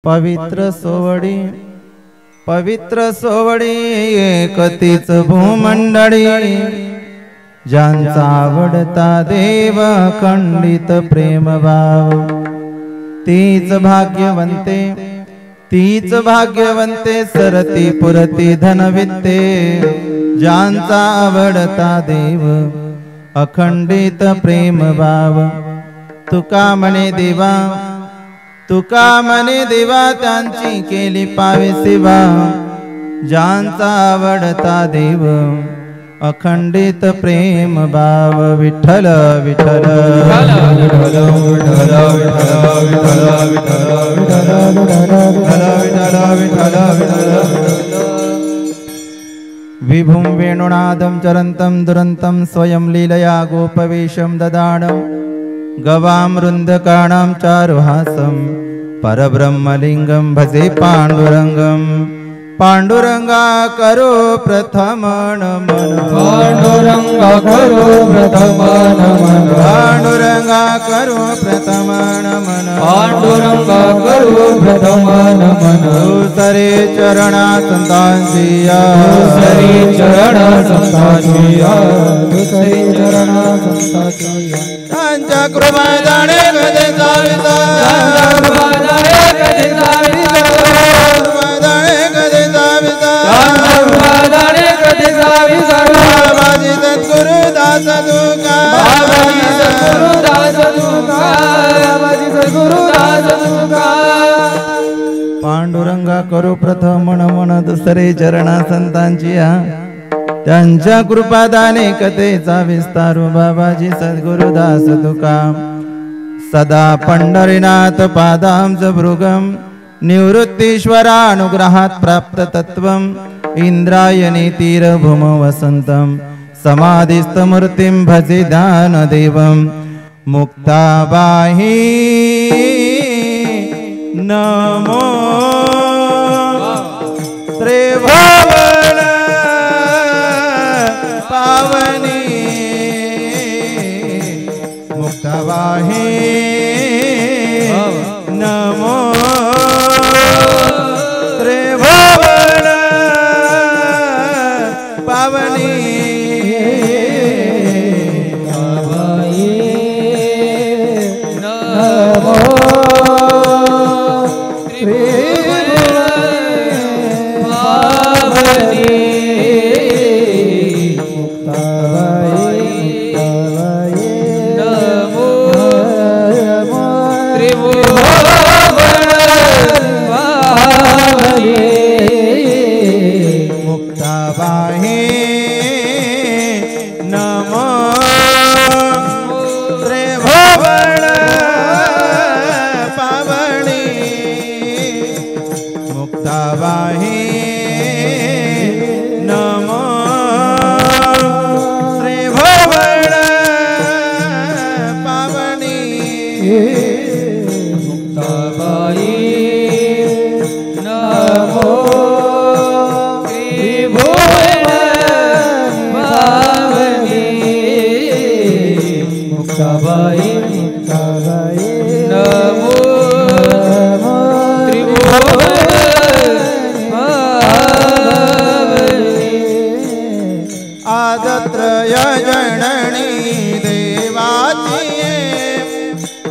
पवित्र सोवडी एकतीच भूमंडळी ज्यांचा आवडता देव खंडित प्रेम भाव तीच भाग्यवंते सरती पुरती धनवित्ते ज्यांचा आवडता देव अखंडित प्रेम भाव तुका म्हणे देवा त्यांची केली पावे सेवा ज्यांचा आवडता देव अखंडित प्रेम भाव विठ्ठल विठ्ठल विभुं वेणुनादं चरन्तं दुरन्तं स्वयं लीलया गोपवेशं ददानं गवामृन्दकाणां चारुहासं परब्रह्मलिङ्गं भजे पाण्डुरंगा करो प्रथम नमन पाण्डुरंगा करो प्रथम नमन पाण्डुरंगा करो प्रथम नमन पाण्डुरंगा करो प्रथम नमन दूसरे चरणा संतांचिया दूसरे चरणा संतांचिया दूसरे चरणा संतांचिया त्यांच्या कृपा जाणे कधी जाविता कृपा जाणे कधी जाविता बाबाजी सद्गुरु दास तुका पांडुरंगा करो प्रथम नमन दुसरे चरणा संतांचिया त्यांच्या कृपादाने कथेचा विस्तारू बाबाजी सद्गुरु दास तुका सदा पंढरीनाथ पादांच भृगम निवृत्तीश्वरानुग्रहात् प्राप्त तत्वम् इंद्रायणी तीरभूम वसंतम समाधिस्थमूर्तिं भजे ध्यानदेवं मुक्ताबाही नमो त्रिभुवन पावनी मुक्ताबाही नमो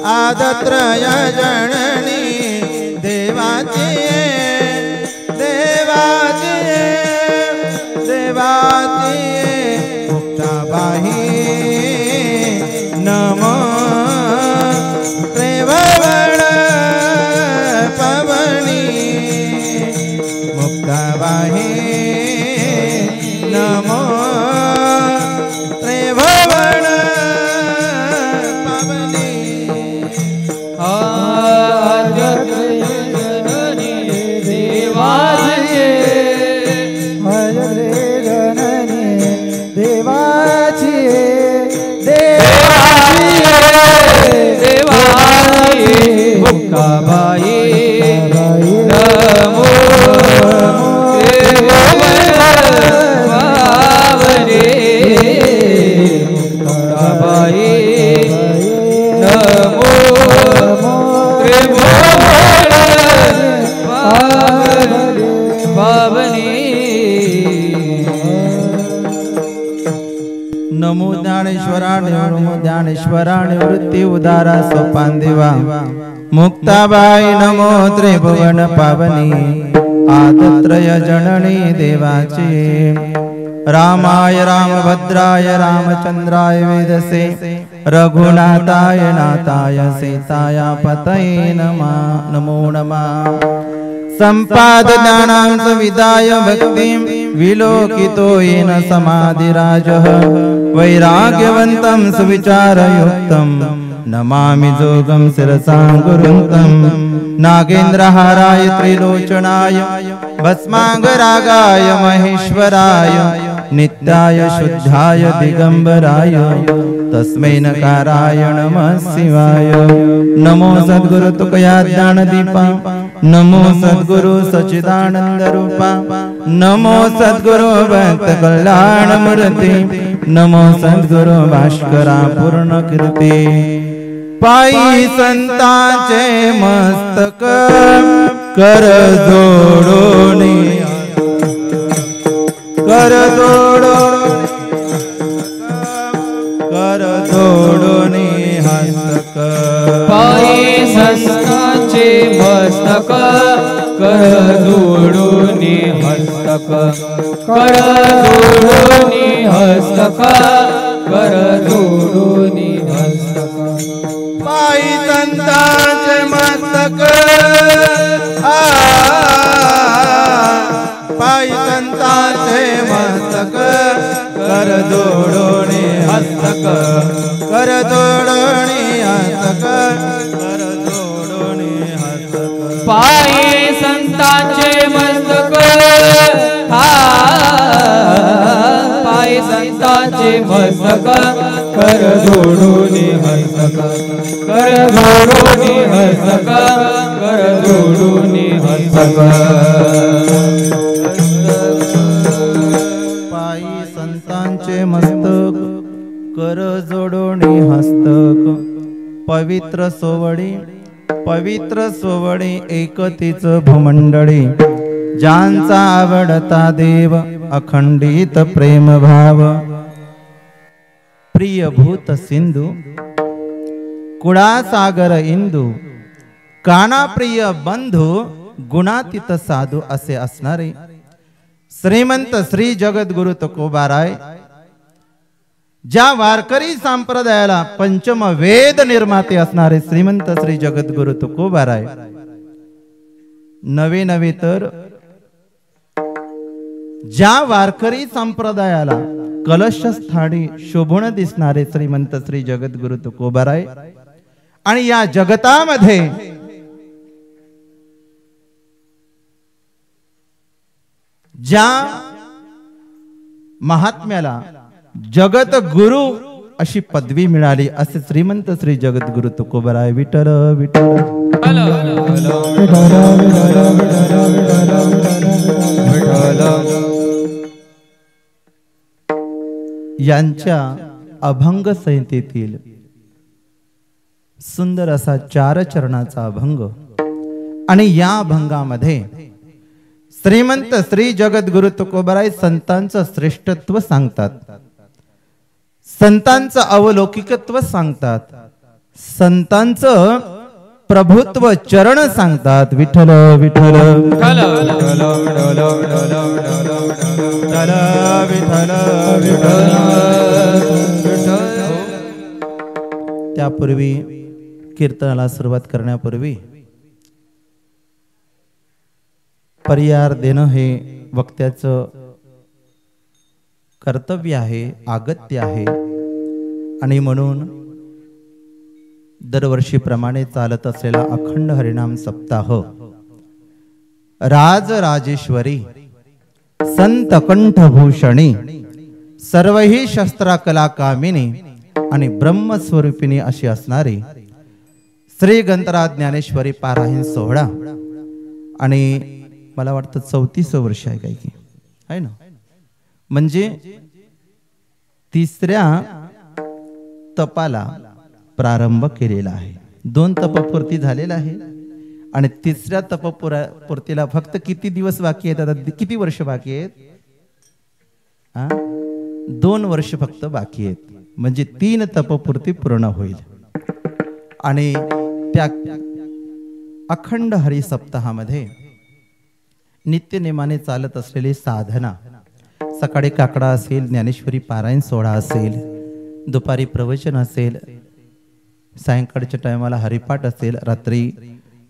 आदत्रय जननी देवाची मुक्ताबाही नमो त्रिभुवन पावनी मुक्ताबाही नमो त्रिभुवन मुक्ताबाई नमो पावनी मुक्ताबाई नमो त्रिभुवन ज्ञानेश्वरा निवृत्ती उदारा सोपान देवा मुक्ताबाई नमो त्रिभुवन पावनी आदत्रय जननी देवाची रामाय रामभद्राय रामचंद्राय वेदसे रघुनाथाय नाथाय सीताय पतये नमो नमः संपाद ज्ञानां विदाय भक्तिं विलोकितो येन समाधिराजः वैराग्यवन्तं सुविचारयुक्तं नमामि जोगं शिरसा गुरुन्तं नागेन्द्रहाराय त्रिलोचनाय भस्मांगरागाय महेश्वराय नित्याय शुद्धाय दिगंबराय तस्मै नकाराय नमः शिवाय नमो सद्गुरु तुकया ज्ञानदीपा नमो सद्गुरु सच्चिदानंद रूपा नमो सद्गुरु भक्त कल्याण मूर्ति नमो सद्गुरु भास्करा पूर्ण कीर्ती पायी संतांचे मस्तक कर जोडोनी कर जोडोनी हस्तक पायी संतांचे मस्तक कर जोडोनी हस्तक कर जोडोनी हस्तक कर जोडोनी हस्तक पायी संतांचे मस्तक पायी संतांचे मस्तक कर जोडोनी हस्तक कर जोडोनी हस्तक कर जोडोनी हस्तक पायी संतांचे मस्तक पायी संतांचे मस्तक कर जोडोनी हस्तक कर जोडोनी हस्तक कर जोडोनी हस्तक पायी संतांचे मस्तक कर जोडोनी हस्तक पवित्र सोवडी एकतीच भूमंडळी ज्यांचा आवडता देव अखंडित प्रेम भाव प्रियभूत सिंधू कुळासागर इंदू कानाप्रिय बंधू गुणातीत साधू असे असणारे श्रीमंत श्री जगद्गुरु तुकोबाराय ज्या वारकरी संप्रदायाला पंचम वेद निर्माते असणारे श्रीमंत श्री जगद्गुरु तुकोबाराय नवे तर ज्या वारकरी संप्रदायाला कलशस्थानी शोभून दिसणारे श्रीमंत श्री जगद्गुरु तुकोबाराय आणि या जगतामध्ये ज्या महात्म्याला जगत गुरु अशी पदवी मिळाली असे श्रीमंत श्री जगद्गुरु तुकोबाराय विठ्ठल विठ्ठल यांच्या अभंग संहितेतील सुंदर असा 4 चरणाचा अभंग आणि या अभंगामध्ये श्रीमंत श्री जगद्गुरु तुकोबाराय संतांचं श्रेष्ठत्व सांगतात, संतांचं अवलौकिकत्व सांगतात, संतांचं प्रभुत्व चरण सांगतात. विठ्ठल विठ्ठल त्यापूर्वी कीर्तनाला सुरुवात करण्यापूर्वी पर्याय देणं हे वक्त्याचं कर्तव्य आहे, आगत्य आहे. आणि म्हणून दरवर्षीप्रमाणे चालत असलेला अखंड हरिनाम सप्ताह राजराजेश्वरी संत कंठभूषणी सर्वही शस्त्रकला कामिनी आणि ब्रह्मस्वरूपिणी अशी असणारी श्री गंतराज ज्ञानेश्वरी पारायण सोहळा. आणि मला वाटतं 34 वर्ष आहे, काय की आहे ना, म्हणजे 3ऱ्या तपाला प्रारंभ केलेला आहे. 2 तपपूर्ती झालेला आहे आणि 3ऱ्या तपपूर्तीला फक्त किती दिवस बाकी आहेत, आता किती वर्ष बाकी आहेत? 2 वर्ष फक्त बाकी आहेत. म्हणजे 3 तपपूर्ती पूर्ण होईल. आणि त्या अखंड हरी सप्ताहामध्ये नित्यनेमाने चालत असलेली साधना, सकाळी काकडा असेल, ज्ञानेश्वरी पारायण सोहळा असेल, दुपारी प्रवचन असेल, सायंकाळच्या टायमाला हरिपाठ असेल, रात्री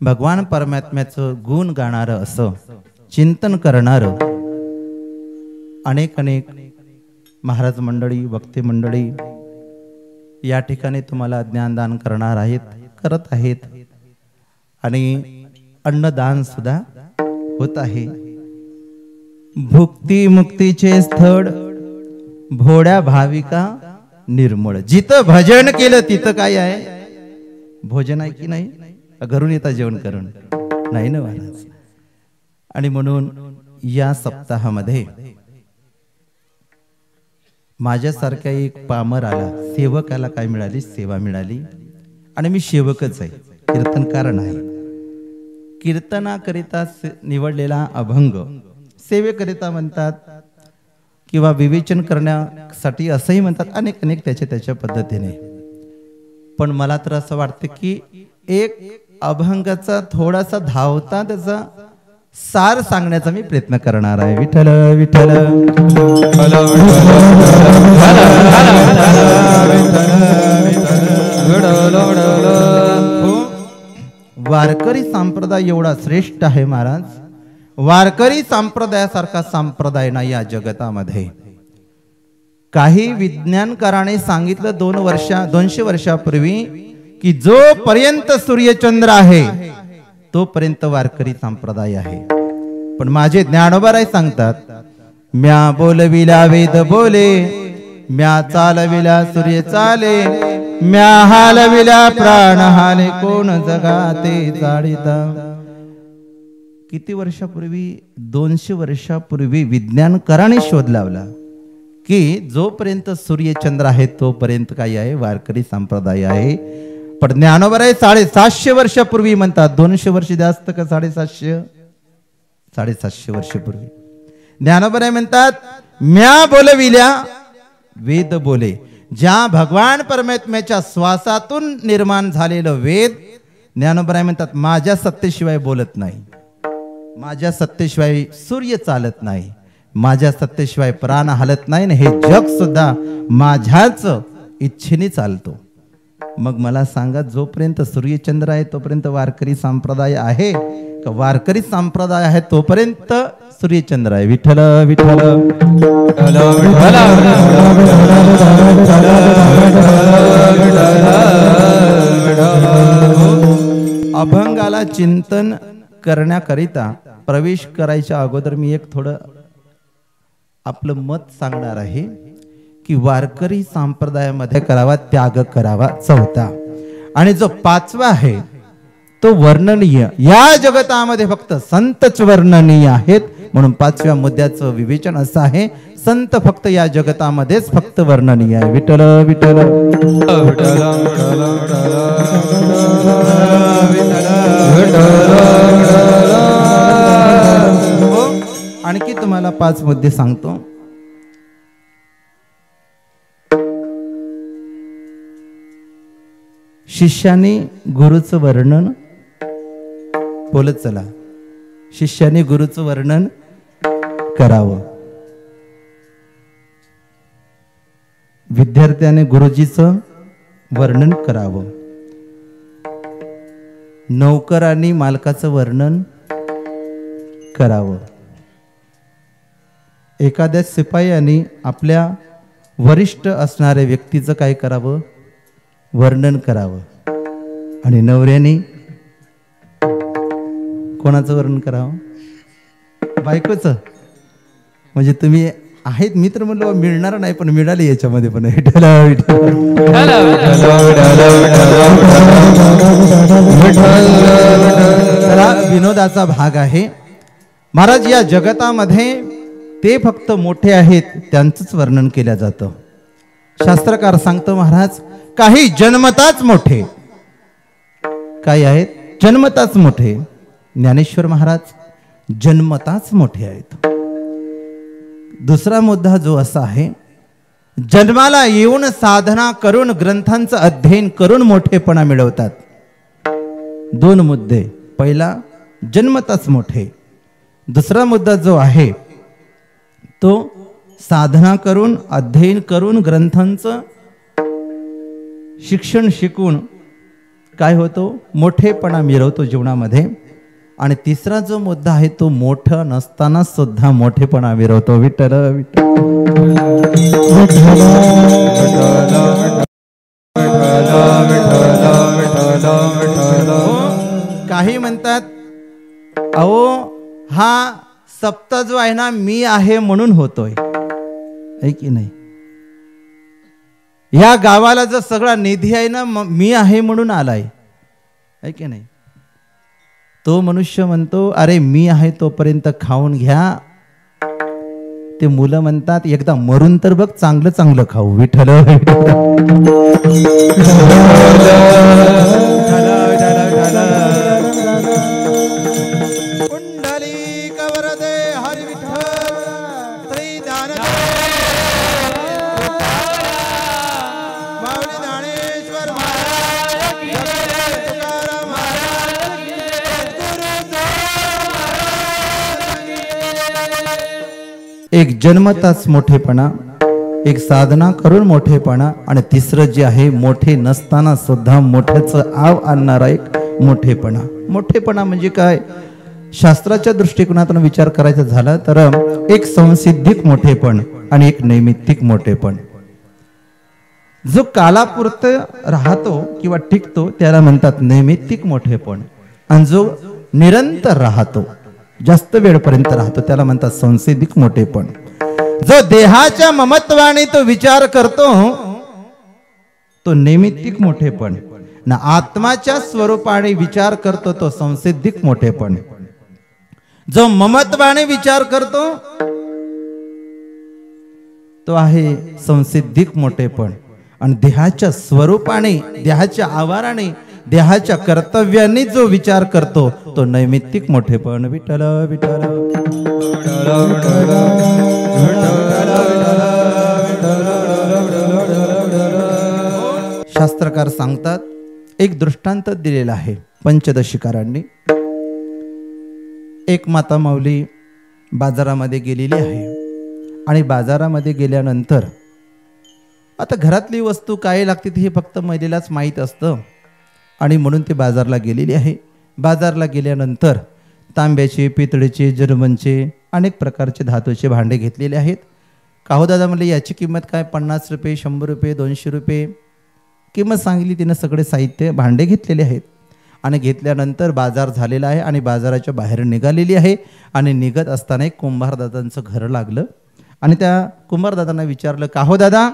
भगवान परमात्म्याचं गुण गाणारं असं चिंतन करणारं अनेक महाराज मंडळी, भक्ती मंडळी या ठिकाणी तुम्हाला ज्ञानदान करणार आहेत, करत आहेत. आणि अन्नदान सुद्धा होत आहे. भुक्ती मुक्तीचे स्थळ, भोड्या भाविका निर्मळ. जिथं भजन केलं तिथं काय आहे? भोजन आहे की नाही? घरून येता जेवण करून नाही ना महाराज. आणि म्हणून या सप्ताहामध्ये माझ्यासारख्या एक पामराला, सेवकाला काय मिळाली? सेवा मिळाली. आणि मी सेवकच आहे, कीर्तनकार नाही. कीर्तनाकरिता निवडलेला अभंग सेवेकरिता म्हणतात किंवा विवेचन करण्यासाठी असंही म्हणतात. अनेक त्याच्या पद्धतीने. पण मला तर असं वाटतं की एक अभंगाचा थोडासा धावता त्याचा सार सांगण्याचा मी प्रयत्न करणार आहे. विठ्ठल विठ्ठल वारकरी संप्रदाय एवढा श्रेष्ठ आहे महाराज. वारकरी संप्रदायासारखा संप्रदाय नाही या जगतामध्ये. काही विज्ञानकाराने सांगितलं 200 वर्षापूर्वी की जोपर्यंत सूर्यचंद्र आहे तोपर्यंत वारकरी संप्रदाय आहे. पण माझे ज्ञानोबाराय सांगतात, म्या बोलविला वेद बोले, म्या चालविला सूर्य चाले, म्या हालविला प्राण हाले, कोण जगाते जाळीता. किती वर्षापूर्वी? 200 वर्षापूर्वी विज्ञानकाराने शोध लावला की जोपर्यंत सूर्यचंद्र आहे तोपर्यंत काय आहे? वारकरी संप्रदाय आहे. पण ज्ञानोबाराय 750 वर्षापूर्वी म्हणतात. 200 वर्ष जास्त का 750? 750 वर्षापूर्वी ज्ञानोबाराय म्हणतात, म्या बोलविल्या वेद बोले. ज्या भगवान परमात्म्याच्या श्वासातून निर्माण झालेलं वेद, ज्ञानोबाराय म्हणतात माझ्या सत्तेशिवाय बोलत नाही, माझ्या सत्तेशिवाय सूर्य चालत नाही, माझ्या सत्तेशिवाय प्राण हलत नाही, हे जग सुद्धा माझ्याच इच्छेने चालतो. मग मला सांगा, जोपर्यंत सूर्यचंद्र आहे तोपर्यंत वारकरी संप्रदाय आहे का? वारकरी संप्रदाय आहे तोपर्यंत सूर्यचंद्र आहे. विठ्ठल विठ्ठल अभंगाला चिंतन करण्याकरिता प्रवेश करायच्या अगोदर मी एक थोडं आपलं मत सांगणार आहे की वारकरी संप्रदायामध्ये करावा त्याग करावा 4था. आणि जो 5वा आहे तो वर्णनीय. या जगतामध्ये फक्त संतच वर्णनीय आहेत. म्हणून 5व्या मुद्द्याचं विवेचन असं आहे, संत फक्त या जगतामध्येच फक्त वर्णनीय आहे. विठ्ठल विठ्ठल आणखी तुम्हाला 5 मुद्दे सांगतो. शिष्याने गुरुचं वर्णन बोलत चला. शिष्याने गुरुचं वर्णन करावं. विद्यार्थ्याने गुरुजीचं वर्णन करावं. नौकरांनी मालकाचं वर्णन करावं. एखाद्या शिपायाने आपल्या वरिष्ठ असणाऱ्या व्यक्तीचं काय करावं? वर्णन करावं. आणि नवऱ्याने कोणाचं वर्णन करावं? बायकोचं. म्हणजे तुम्ही आहेत मित्र म्हणलं मिळणार नाही, पण मिळाले याच्यामध्ये पण. विनोदाचा भाग आहे महाराज. या जगतामध्ये ते फक्त मोठे आहेत त्यांचंच वर्णन केलं जातं. शास्त्रकार सांगतो महाराज, काही जन्मताच मोठे. काय आहेत? जन्मताच मोठे. ज्ञानेश्वर महाराज जन्मताच मोठे आहेत. दुसरा मुद्दा जो असा आहे, जन्माला येऊन साधना करून ग्रंथांचं अध्ययन करून मोठेपणा मिळवतात. दोन मुद्दे. पहिला, जन्मताच मोठे. दुसरा मुद्दा जो आहे तो साधना करून अध्ययन करून ग्रंथांचं शिक्षण शिकून काय होतो, मोठेपणा मिळवतो जीवनामध्ये. आणि तिसरा जो मुद्दा आहे तो मोठं नसताना सुद्धा मोठेपणा मिळवतो. विठ्ठल काही म्हणतात, अहो हा सप्ताह जो आहे ना मी आहे म्हणून होतोय, आहे की नाही. या गावाला जो सगळा निधी आहे ना मी आहे म्हणून आलाय, आहे की नाही. तो मनुष्य म्हणतो अरे मी आहे तोपर्यंत खाऊन घ्या. ते मुलं म्हणतात एकदा मरून तर बघ, चांगलं चांगलं खाऊ. विठ्ठल एक जन्मताच मोठेपणा, एक साधना करून मोठेपणा, आणि तिसरं जे आहे मोठे नसताना सुद्धा मोठ्याचं आव आणणारा एक मोठेपणा. मोठेपणा म्हणजे काय, शास्त्राच्या दृष्टिकोनातून विचार करायचा झाला तर एक संसिद्धिक मोठेपण आणि एक नैमित्तिक मोठेपण. जो कालापुरतं राहतो किंवा टिकतो त्याला म्हणतात नैमित्तिक मोठेपण, आणि जो निरंतर राहतो जास्त वेळपर्यंत राहतो त्याला म्हणतात संसिद्धिक मोठेपण. जो देहाच्या ममत्वाने तो विचार करतो तो नैमित्तिक मोठेपण, ना आत्माच्या स्वरूपाने विचार करतो तो संसिद्धिक मोठेपण. जो ममत्वाने विचार करतो तो आहे संसिद्धिक मोठेपण, आणि देहाच्या स्वरूपाने, देहाच्या आवाराने, देहाच्या कर्तव्यांनी जो विचार करतो तो नैमित्तिक मोठेपण. विठ्ठल विठ्ठल शास्त्रकार सांगतात, एक दृष्टांत दिलेला आहे पंचदशीकारांनी. एक माता माऊली बाजारामध्ये गेलेली आहे, आणि बाजारामध्ये गेल्यानंतर आता घरातली वस्तू काय लागते हे फक्त महिलेलाच माहीत असतं, आणि म्हणून ते बाजारला गेलेली आहे. बाजारला गेल्यानंतर तांब्याचे, पितळेचे, जर्मनचे अनेक प्रकारचे धातूचे भांडे घेतलेले आहेत. काहो दादा म्हणले याची किंमत काय, 50 रुपये, 100 रुपये, 200 रुपये किंमत सांगितली. तिनं सगळे साहित्य भांडे घेतलेले आहेत, आणि घेतल्यानंतर बाजार झालेला आहे, आणि बाजाराच्या बाहेर निघालेली आहे. आणि निघत असताना एक कुंभारदादांचं घर लागलं, आणि त्या कुंभारदादांना विचारलं, काहो दादा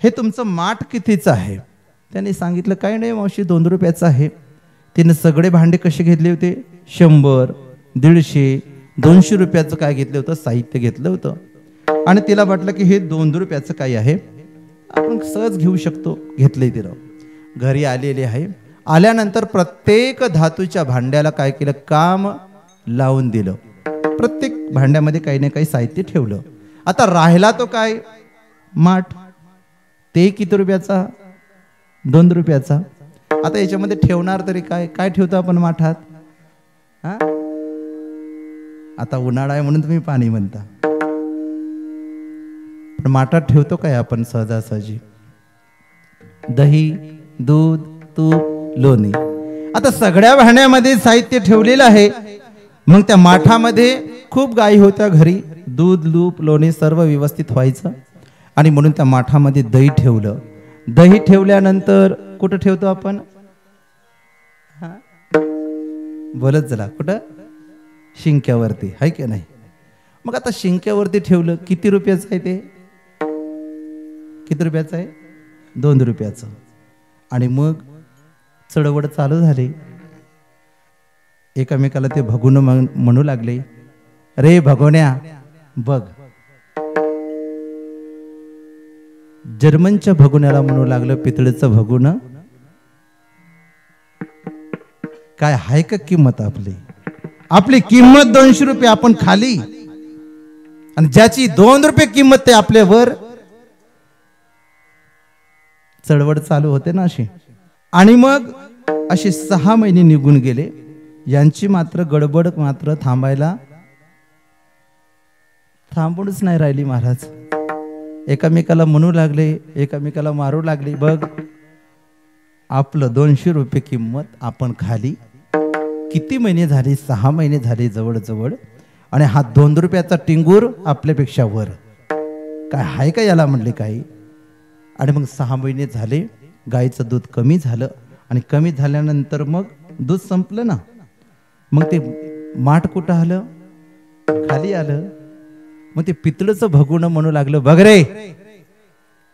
हे तुमचं माठ कितीचं आहे. त्यांनी सांगितलं, काही नाही मावशी 2 रुपयाचं आहे. तिने सगळे भांडे कसे घेतले होते, 100, 150, 200 रुपयाचं काय घेतलं होतं, साहित्य घेतलं होतं. आणि तिला वाटलं की हे 2 रुपयाचं काही आहे, आपण सहज घेऊ शकतो. घेतलंय तिनं. घरी आलेले आहे. आल्यानंतर प्रत्येक धातूच्या भांड्याला काय केलं, काम लावून दिलं. प्रत्येक भांड्यामध्ये काही ना काही साहित्य ठेवलं. आता राहिला तो काय, माठ. ते किती रुपयाचा, 2 रुपयाचा. आता याच्यामध्ये ठेवणार तरी काय, काय ठेवतो आपण माठात. हा, आता उन्हाळा आहे म्हणून तुम्ही पाणी म्हणता, पण माठात ठेवतो काय आपण सहजासहजी, दही, दूध, तूप, लोणी. आता सगळ्या भांड्यामध्ये साहित्य ठेवलेलं आहे. मग त्या माठामध्ये खूप गायी होत्या घरी, दूध, लूप, लोणी सर्व व्यवस्थित व्हायचं, आणि म्हणून त्या माठामध्ये दही ठेवलं. दही ठेवल्यानंतर कुठं ठेवतो आपण, बोलत चला, कुठं, शिंक्यावरती, आहे की नाही. मग आता शिंक्यावरती ठेवलं, किती रुपयाचं आहे ते, किती रुपयाचं आहे, 2 रुपयाचं. आणि मग चळवळ चालू झाली. एकामेकाला ते भगुन म्हणू लागले, रे भगोन्या बघ. जर्मनच्या भगुन्याला म्हणू लागलं, पितळेचं भगुन काय आहे का किंमत आपली, आपली किंमत 200 रुपये, आपण खाली, आणि ज्याची 2 रुपये किंमत ते आपल्यावर चळवळ चालू होते ना अशी. आणि मग असे 6 महिने निघून गेले. यांची मात्र गडबड मात्र थांबूनच नाही राहिली महाराज. एकामेकाला म्हणू लागले, एकामेकाला मारू लागले. बघ आपलं 200 रुपये किंमत आपण खाली. किती महिने झाले? 6 महिने झाले जवळजवळ. आणि हा 2 रुपयाचा टिंगूर आपल्यापेक्षा वर. काय हाय का याला म्हणले काही. आणि मग 6 महिने झाले. गाईचं दूध कमी झालं. आणि कमी झाल्यानंतर मग दूध संपलं ना. मग ते माठ कुठं आलं? खाली आलं. मग ते पितळचं भगुणं म्हणू लागलं, बघ रे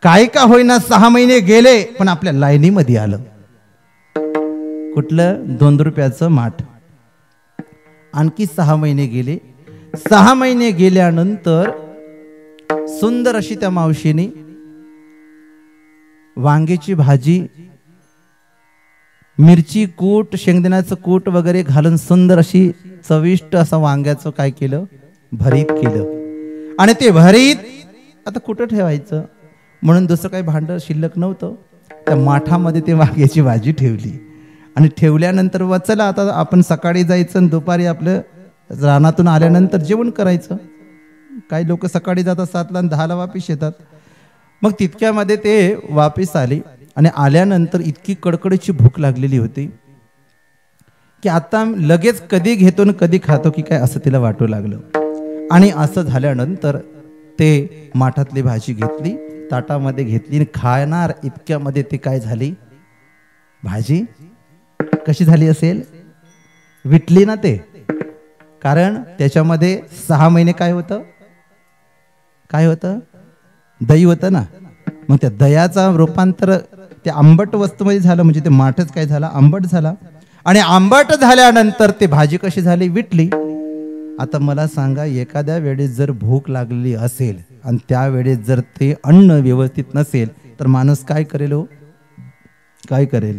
काय का होईना 6 महिने गेले पण आपल्या लाईनीमध्ये आलं. कुठलं? 2 रुपयाचं माठ. आणखी 6 महिने गेले. 6 महिने गेल्यानंतर सुंदर अशी त्या मावशीने वांग्याची भाजी, मिरची कूट, शेंगदाण्याचं कूट वगैरे घालून सुंदर अशी चविष्ट असं वांग्याचं काय केलं? भरीत केलं. आणि ते भरीत आता कुठं ठेवायचं म्हणून दुसरं काही भांड शिल्लक नव्हतं. त्या माठामध्ये ते वांग्याची भाजी ठेवली. आणि ठेवल्यानंतर चला आता आपण सकाळी जायचं आणि दुपारी आपलं रानातून आल्यानंतर जेवण करायचं. काही लोक सकाळी जातात 7ला आणि 10ला वापिस येतात. मग तितक्यामध्ये ते वापिस आले. आणि आल्यानंतर इतकी कडकडीची भूक लागलेली होती की आता लगेच कधी घेतो आणि कधी खातो की काय असं तिला वाटू लागलं. आणि असं झाल्यानंतर ते माठातली भाजी घेतली, ताटामध्ये घेतली आणि खाणार इतक्यामध्ये ते काय झाली? भाजी कशी झाली असेल? विटली ना ते. कारण त्याच्यामध्ये 6 महिने काय होतं? काय होतं? दही होतं ना. मग त्या दह्याचा रूपांतर त्या आंबट वस्तूमध्ये झालं. म्हणजे ते माठच काय झाला? आंबट झाला. आणि आंबट झाल्यानंतर ते भाजी कशी झाली? विटली. आता मला सांगा, एखाद्या वेळेस जर भूक लागलेली असेल आणि त्यावेळेस जर ते अन्न व्यवस्थित नसेल तर माणूस काय करेल? हो काय करेल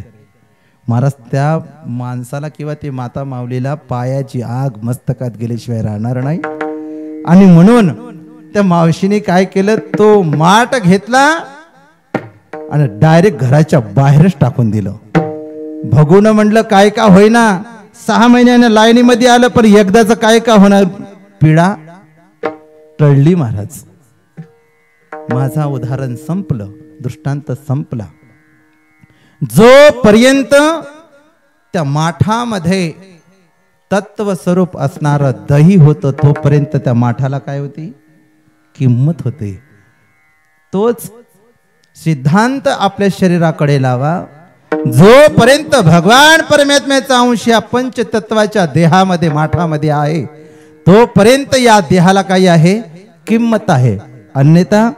महाराज? त्या माणसाला किंवा ते माता माऊलीला पायाची आग मस्तकात गेल्याशिवाय राहणार नाही. आणि म्हणून त्या मावशीने काय केलं? तो माठ घेतला आणि डायरेक्ट घराच्या बाहेरच टाकून दिलं. भगून म्हणलं काय का होईना 6 महिन्याने लाईनीमध्ये आलं पण एकदाच काय का होणार? पिढा टळली महाराज. माझा उदाहरण संपलं, दृष्टांत संपला. जोपर्यंत त्या माठामध्ये तत्व स्वरूप असणारं दही होतं तोपर्यंत त्या माठाला काय होती? किंमत होते. तोच सिद्धांत आपल्या शरीराकडे लावा. जोपर्यंत भगवान परमात्म्याचा अंश या पंचतत्वाच्या देहामध्ये माठामध्ये आहे तोपर्यंत या देहाला काही आहे? किंमत आहे. अन्यथा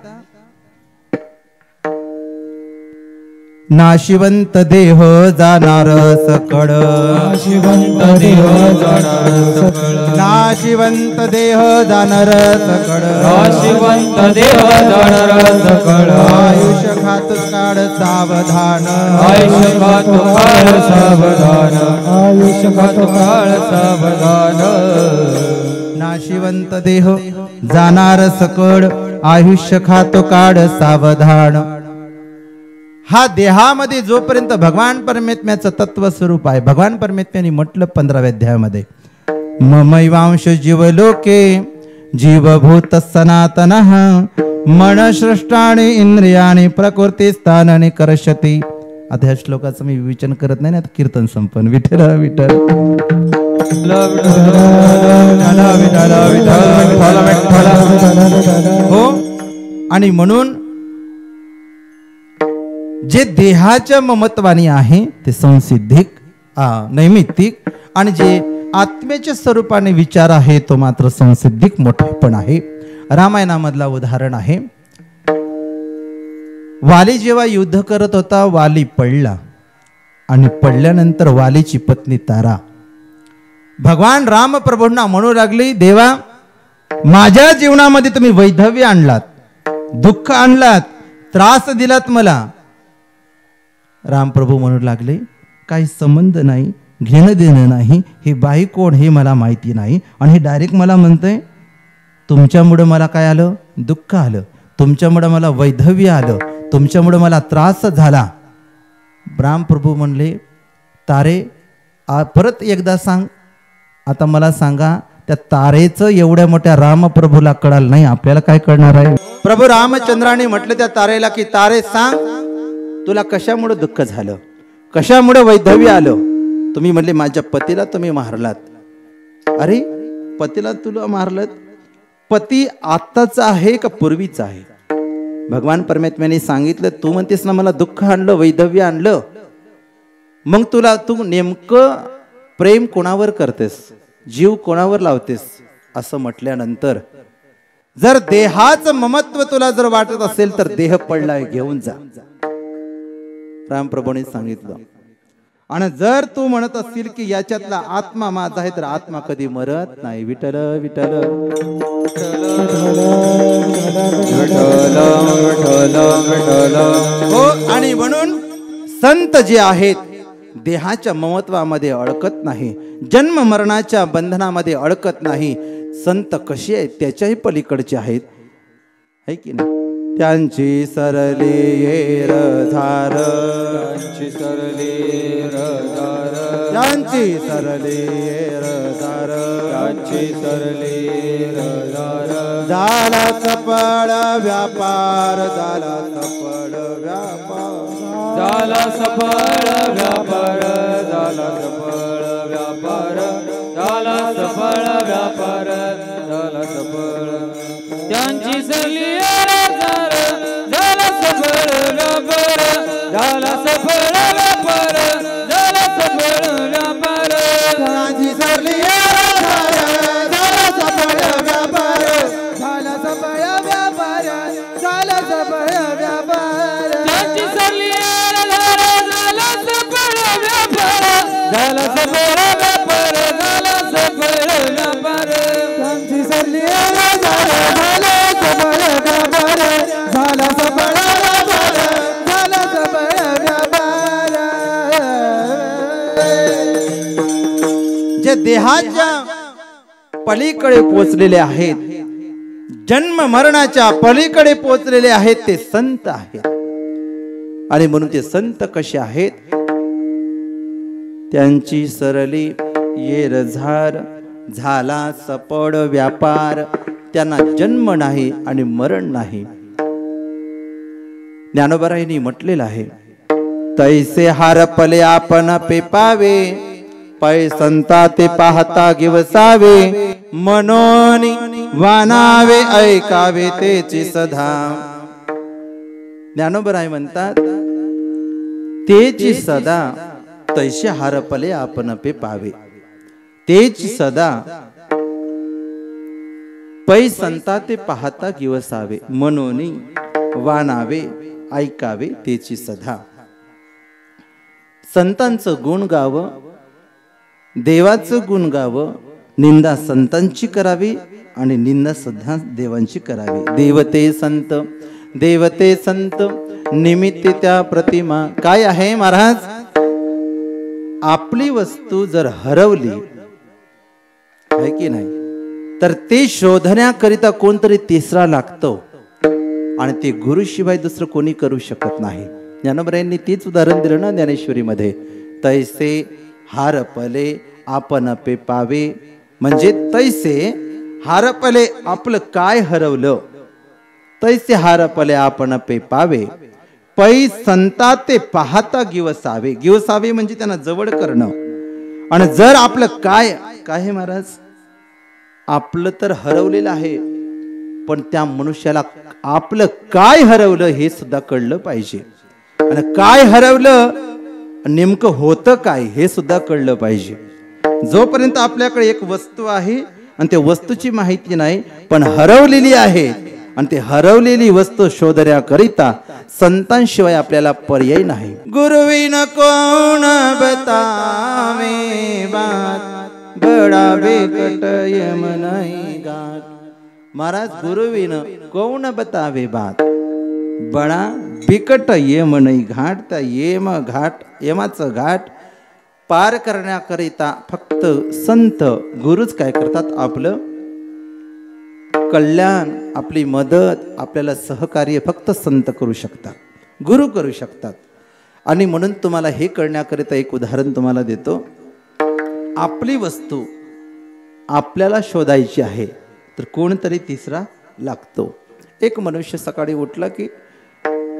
नाशिवंत देह जाणार सकळ. नाशिवंत देह जाणार सकळ. नाशिवंत देह जाणार सकळ. नाशिवंत देह जाणार सकळ. आयुष्य खात काळ सावधान. आयुष्य खात काळ सावधान. आयुष्य खात काळ सावधान. नाशिवंत देह जाणार सकळ. आयुष्य खातो काळ सावधान. हा देहामध्ये जोपर्यंत भगवान परमात्म्याचं तत्व स्वरूप आहे. भगवान परमात्म्याने म्हटलं 15व्या अध्यायामध्ये, ममैवांश जीवलोके जीवभूत सनातनः मन सृष्टानि इंद्रियाणि प्रकृती स्थानानि करशति. आता ह्या श्लोकाचं मी विवेचन करत नाही ना, कीर्तन संपन्न. विठ्ठल विठ्ठल हो. आणि म्हणून जे देहाच्या ममत्वानी आहे ते संसिद्धिक नैमित्तिक, आणि जे आत्म्याच्या स्वरूपाने विचार आहे तो मात्र संसिद्धिक मोठेपण आहे. रामायणामधला उदाहरण आहे. वाली जेव्हा युद्ध करत होता, वाली पडला आणि पडल्यानंतर वालीची पत्नी तारा भगवान राम प्रभूंना म्हणू लागली, देवा माझ्या जीवनामध्ये तुम्ही वैधव्य आणलात, दुःख आणलात, त्रास दिलात मला. रामप्रभू म्हणू लागले, काही संबंध नाही, घेणं देणं नाही, हे बाई कोण हे मला माहिती नाही. आणि हे डायरेक्ट मला म्हणतंय तुमच्यामुळे मला काय आलं? दुःख आलं. तुमच्यामुळे मला वैधव्य आलं. तुमच्यामुळे मला त्रास झाला. रामप्रभू म्हणले, तारे परत एकदा सांग. आता मला सांगा, त्या तारेचं एवढ्या मोठ्या रामप्रभूला कळालं नाही, आपल्याला काय कळणार आहे? प्रभू रामचंद्राने म्हटलं त्या तारेला की तारे सांग, तुला कशामुळे दुःख झालं, कशामुळे वैधव्य आलं? तुम्ही म्हणले माझ्या पतीला तुम्ही मारलात. अरे पतीला तुला मारलं, पती आत्ताचा आहे का पूर्वीचा आहे? भगवान परमात्म्याने सांगितलं, तू म्हणतेस ना मला दुःख आणलं, वैधव्य आणलं, मग तू नेमकं प्रेम कोणावर करतेस, जीव कोणावर लावतेस? असं म्हटल्यानंतर जर देहाचं ममत्व तुला जर वाटत असेल तर देह पडलाय, घेऊन जा, रामप्रभूने सांगितलं. आणि जर तू म्हणत असतील की याच्यातला आत्मा माझा आहे, तर आत्मा कधी मरत नाही. विठ्ठल विठ्ठल हो. आणि म्हणून संत जे आहेत देहाच्या ममत्वामध्ये अडकत नाही, जन्म मरणाच्या बंधनामध्ये अडकत नाही. संत कसे आहेत त्याच्याही पलीकडचे आहेत, है की नाही? त्यांची सरली येर धार, त्यांची सरली येर धार, त्यांची सरली येर धार, त्यांची सरली येर धार. झाला सफळ व्यापार, झाला सफळ व्यापार, झाला सफळ व्यापार, झाला सफळ व्यापार, झाला सफळ व्यापार, झाला सफळ. त्यांची सरली झाला सफळ व्यापार, झाला सफळ व्यापार, झाला सफळ व्यापार. त्यांची सरली झाला सफळ व्यापार, झाला सफळ व्यापार, झाला सफळ व्यापार. त्यांची सरली झाला सफळ व्यापार, झाला सफळ व्यापार, झाला सफळ व्यापार. त्यांची सरली झाला सफळ व्यापार, झाला सफळ व्यापार, झाला सफळ व्यापार. जे देहाच्या पलीकडे पोचलेले आहेत, जन्म मरणाच्या पलीकडे पोचलेले आहेत, ते संत आहेत. आणि म्हणून ते संत कसे आहेत? त्यांची सरली येर झार, झाला सपड व्यापार. त्यांना जन्म नाही आणि मरण नाही. ज्ञानोबारायांनी म्हटलेलं आहे, तैसे हारपले आपण पेपावे, पै संता ते पाहता गिवसावे, मनोनी वानावे ऐकावे तेची सदा. ज्ञानोबराय म्हणतात, तेची सदा तैसे हारपले आपण पेपावे, तेच सदा पै संता ते पाहता गिवसावे, मनोनी वानावे ऐकावे तेची सदा. संतांचं गुण गावं, देवाचं गुण गावं, निंदा संतांची करावी आणि निंदा सुद्धा देवांची करावी. देवते संत, देवते संत, निमित्त त्या प्रतिमा. काय आहे महाराज? आपली वस्तू जर हरवली आहे की नाही, तर ते शोधण्याकरिता कोणतरी तिसरा लागतो, आणि ते गुरुशिवाय दुसरं कोणी करू शकत नाही. ज्ञानोबरायांनी तीच उदाहरण दिलं ना ज्ञानेश्वरीमध्ये. तैसे हारपले आपण पेपावे, म्हणजे तैसे हारपले, आपलं काय हरवलं, तैसे हारपले आपण पेपावे, पै संता ते पाहता गिवसावे. गिवसावे म्हणजे त्यांना जवळ करणं. आणि जर आपलं काय काय आहे महाराज, आपलं तर हरवलेलं आहे, पण त्या मनुष्याला आपलं काय हरवलं हे सुद्धा कळलं पाहिजे. आणि काय हरवलं, नेमकं होतं काय हे सुद्धा कळलं पाहिजे. जोपर्यंत आपल्याकडे एक वस्तू आहे आणि त्या वस्तूची माहिती नाही, पण हरवलेली आहे, आणि ते हरवलेली वस्तू शोधण्याकरिता संतांशिवाय आपल्याला पर्याय नाही. गुरुविन कोण बतावे बात, बडा बेकट यम नाही गात. महाराज, गुरुविन कोण बतावे बात, बडा बिकट यम नाही घाट. त्या यमाचं घाट पार करण्याकरिता फक्त संत गुरुच काय करतात, आपलं कल्याण, आपली मदत, आपल्याला सहकार्य फक्त संत करू शकतात. गुरु करू शकतात. आणि म्हणून तुम्हाला हे करण्याकरिता एक उदाहरण तुम्हाला देतो. आपली वस्तू आपल्याला शोधायची आहे तर कोणतरी तिसरा लागतो. एक मनुष्य सकाळी उठला की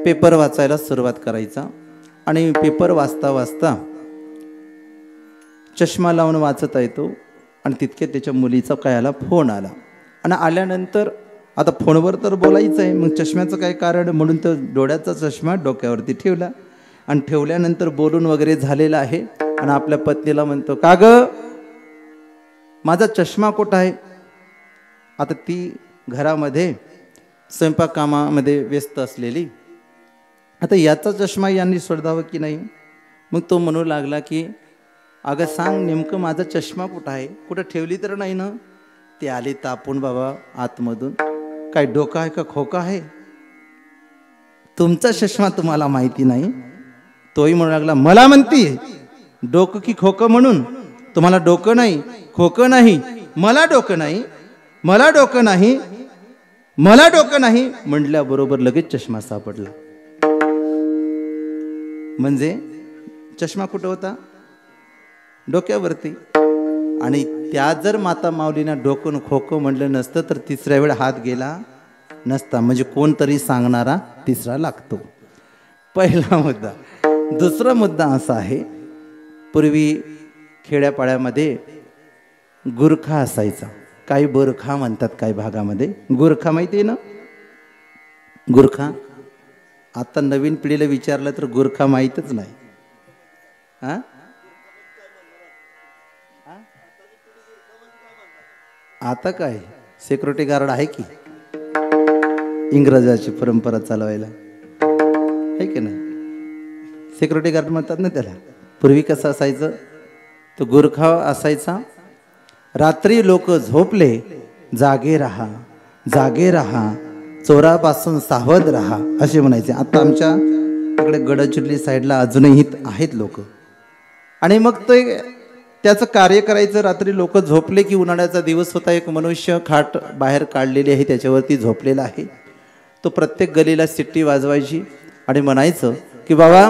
पेपर वाचायला सुरुवात करायचा आणि पेपर वाचता वाचता चष्मा लावून वाचत येतो आणि तितके त्याच्या मुलीचा कायाला फोन आला. आणि आल्यानंतर आता फोनवर तर बोलायचं आहे, मग चष्म्याचं काय कारण म्हणून तो डोळ्याचा चष्मा डोक्यावरती ठेवला आणि ठेवल्यानंतर बोलून वगैरे झालेला आहे आणि आपल्या पत्नीला म्हणतो, का ग माझा चष्मा कुठं आहे? आता ती घरामध्ये स्वयंपाक कामामध्ये व्यस्त असलेली, आता याचा चष्मा यांनी शोधावं की नाही. मग तो म्हणू लागला की अगं सांग नेमकं माझा चष्मा कुठं आहे, कुठं ठेवली तर नाही ना. ते आले तापून बाबा आतमधून, काय डोका आहे का खोका आहे, तुमचा चष्मा तुम्हाला माहिती नाही. तोही म्हणू लागला मला म्हणतीये डोकं की खोकं म्हणून, तुम्हाला डोकं नाही खोकं नाही, मला डोकं नाही, मला डोकं नाही, मला डोकं नाही म्हटल्याबरोबर लगेच चष्मा सापडला. म्हणजे चष्मा कुठं होता? डोक्यावरती. आणि त्या जर माता माऊलीना डोकं खोकं म्हटलं नसतं तर तिसऱ्या वेळ हात गेला नसता. म्हणजे कोणतरी सांगणारा तिसरा लागतो. पहिला मुद्दा. दुसरा मुद्दा असा आहे, पूर्वी खेड्यापाड्यामध्ये गुरखा असायचा, काही बोरखा म्हणतात काही भागामध्ये. गुरखा माहिती आहे ना? गुरखा आता नवीन पिढीला विचारलं तर गुरखा माहीतच नाही. हा, आता काय सिक्युरिटी गार्ड आहे की इंग्रजाची परंपरा चालवायला, आहे की नाही? सिक्युरिटी गार्ड म्हणतात ना त्याला. पूर्वी कसं असायचं, तो गुरखा असायचा. रात्री लोक झोपले, जागे राहा, जागे राहा, चोरापासून सावध राहा असे म्हणायचे. आता आमच्या इकडे गडचिरोली साईडला अजूनही आहेत लोक. आणि मग ते त्याचं कार्य करायचं. रात्री लोक झोपले की उन्हाळ्याचा दिवस होता, एक मनुष्य खाट बाहेर काढलेली आहे त्याच्यावरती झोपलेला आहे. तो प्रत्येक गलीला शिट्टी वाजवायची आणि म्हणायचं की बाबा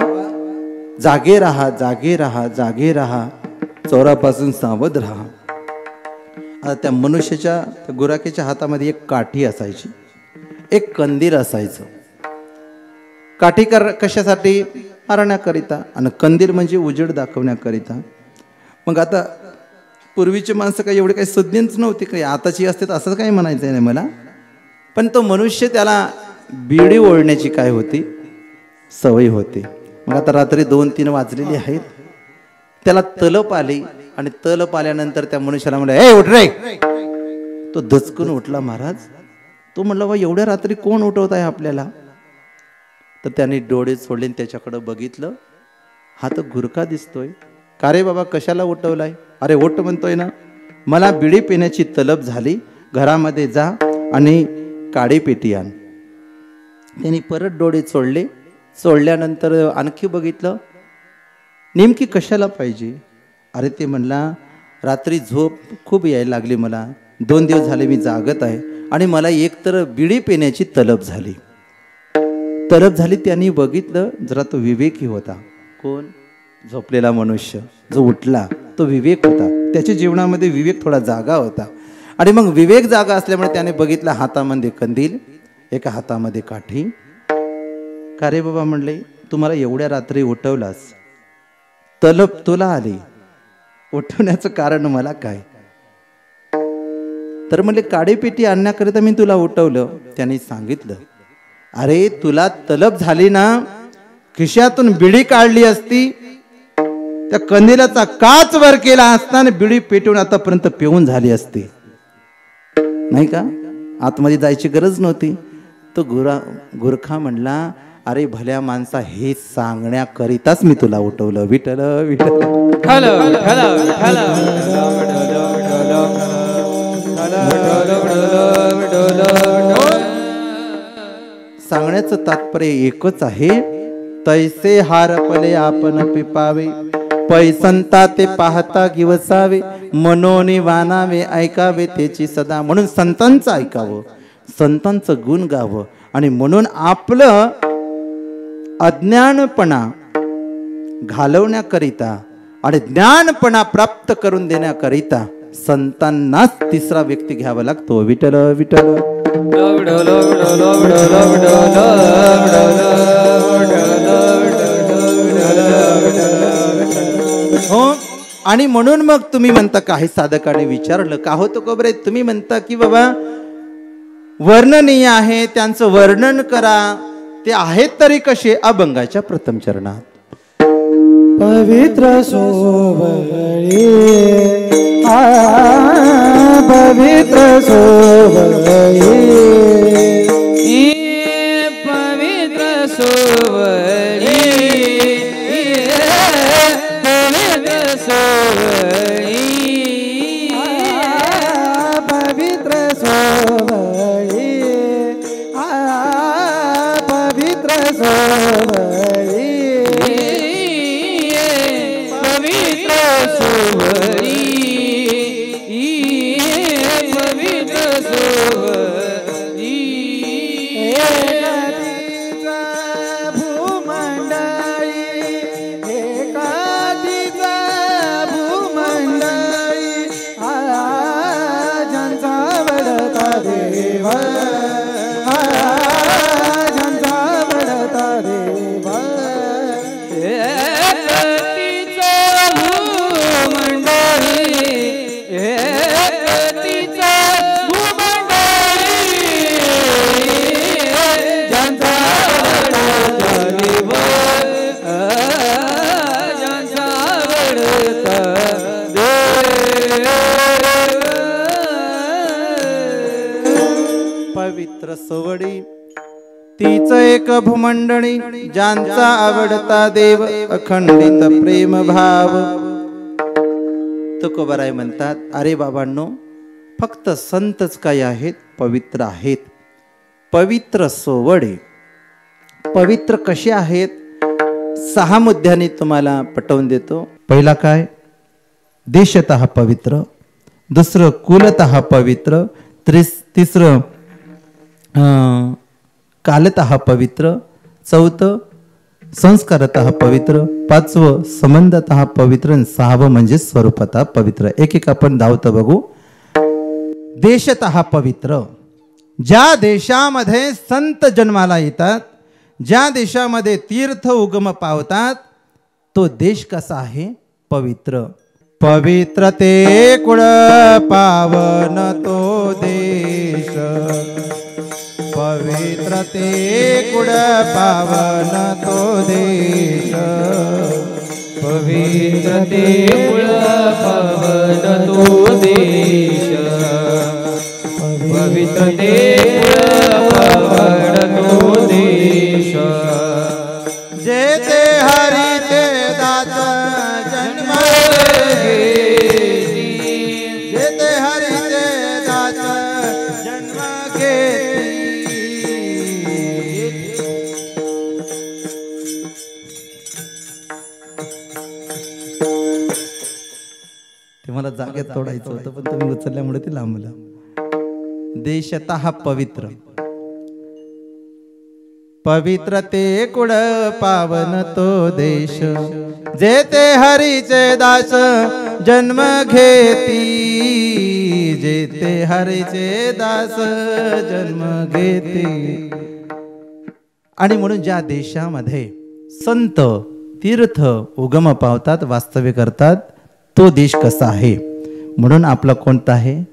जागे राहा, जागे राहा, जागे राहा, चोरापासून सावध राहा. आता त्या मनुष्याच्या त्या गुराख्याच्या हातामध्ये एक काठी असायची, एक कंदील असायचं. काठी कशासाठी? मारण्याकरिता आणि कंदील म्हणजे उजेड दाखवण्याकरिता. मग आता पूर्वीची माणसं काही एवढे काही सुज्ञच नव्हती, काही आताची असते तर असं काही म्हणायचं नाही मला. पण तो मनुष्य त्याला बिडी ओढण्याची काय होती सवय होती. मग आता रात्री 2-3 वाजलेली आहेत, त्याला तलप आली आणि तलप आल्यानंतर त्या मनुष्याला म्हणलं ए उठ रे. तो दचकून उठला महाराज. तो म्हणला वा एवढ्या रात्री कोण उठवत आहे आपल्याला? तर त्याने डोळे सोडले त्याच्याकडे बघितलं. हा तर गुरखा दिसतोय. का रे बाबा कशाला उठवलाय? अरे उठ म्हणतोय ना, मला बिडी पिण्याची तलब झाली, घरामध्ये जा आणि काडी पेटी आण. त्यांनी परत डोळे सोडले. सोडल्यानंतर आणखी बघितलं, नेमकी कशाला पाहिजे? अरे ते म्हणला रात्री झोप खूप यायला लागली मला, 2 दिवस झाले मी जागत आहे आणि मला एकतर बिडी पिण्याची तलब झाली. तलब झाली. त्यांनी बघितलं, जरा तो विवेकी होता. कोण? झोपलेला मनुष्य. जो उठला तो विवेक होता, त्याच्या जीवनामध्ये विवेक थोडा जागा होता. आणि मग विवेक जागा असल्यामुळे त्याने बघितलं हातामध्ये कंदील, एका हातामध्ये काठी. का रे बाबा म्हणले तुम्हाला एवढ्या रात्री उठवलास, तलब तुला आली, उठवण्याचं कारण मला काय? तर म्हणले काडीपेटी आणण्याकरिता मी तुला उठवलं. त्यांनी सांगितलं अरे तुला तलब झाली ना, खिशातून बिडी काढली असती, त्या कंदिलाचा काच वर केला असताना बिडी पेटवून आतापर्यंत पिऊन झाली असती, नाही का? आतमध्ये जायची गरज नव्हती. तो गुरखा म्हणला अरे भल्या माणसा हे सांगण्याकरिताच मी तुला उठवलं. विठ्ठल विठ्ठल सांगण्याचं तात्पर्य एकच आहे. तैसे हारपले आपण पिपावे, पैसंता ते पाहता गिवसावे, मनोनी वानावे ऐकावे त्याची सदा. म्हणून संतांचं ऐकावं, संतांचं गुण गावं आणि म्हणून आपलं अज्ञानपणा घालवण्याकरिता आणि ज्ञानपणा प्राप्त करून देण्याकरिता संतांनाच तिसरा व्यक्ती घ्यावा लागतो. विठ्ठल विठ्ठल. हो, आणि म्हणून मग तुम्ही म्हणता, काही साधकाने विचारलं, का होतं कोबरे, तुम्ही म्हणता की बाबा वर्णनीय आहे, त्यांचं वर्णन करा, ते आहेत तरी कसे. अभंगाच्या प्रथम चरणात पवित्र सोवळी पवित्र सोवळी पवित्र सोवळी पवित्र सोवळी पवित्र सोवळी पवित्र सोवळी पवित्र सोवळी पवित्र सोवळी एकादीचा भूमंडळी एकादीचा भूमंडळी ज्यांचा वडता देव ज्यांचा वडता देव पवित्र सोवळी तीच एक भूमंडळी ज्यांचा आवडता देव अखंडित प्रेम भाव. तुकोबाराय म्हणतात, अरे बाबांनो, फक्त संतच काय आहेत, पवित्र आहेत. पवित्र सोवळे पवित्र कसे आहेत, 6 मुद्द्यांनी तुम्हाला पटवून देतो. पहिला काय, देशतः पवित्र. दुसरं कुलतः पवित्र. तिसरं कालतः पवित्र. चौथं संस्कारतः पवित्र. 5वं संबंधतः पवित्र. 6वं म्हणजे स्वरूपतः पवित्र. एक एक आपण धावतो बघू. देशतः पवित्र, ज्या देशामध्ये संत जन्माला येतात, ज्या देशामध्ये तीर्थ उगम पावतात, तो देश कसा आहे, पवित्र. पवित्र ते कुळ पावन तो देश, पवित्र ते कुळ पावन तो देश, पवित्र ते कुळ पावन तो देश, पवित्र ते कुळ पावन तो देश. जेते हरीचे दास जन्म घेती, जेते हरीचे दास जन्म घेती. ते मला जागेत तोडायचं होतं, पण तुम्ही उचलल्यामुळे ते लांबलं. देशतः पवित्र, पवित्र ते कुळ पावन तो देश, जेते हरीचे दास जन्म घेती, जेते हरीचे दास जन्म घेती. आणि म्हणून ज्या देशामध्ये संत तीर्थ उगम पावतात, वास्तव्य करतात, तो देश कसा आहे. म्हणून आपला कोणता आहे,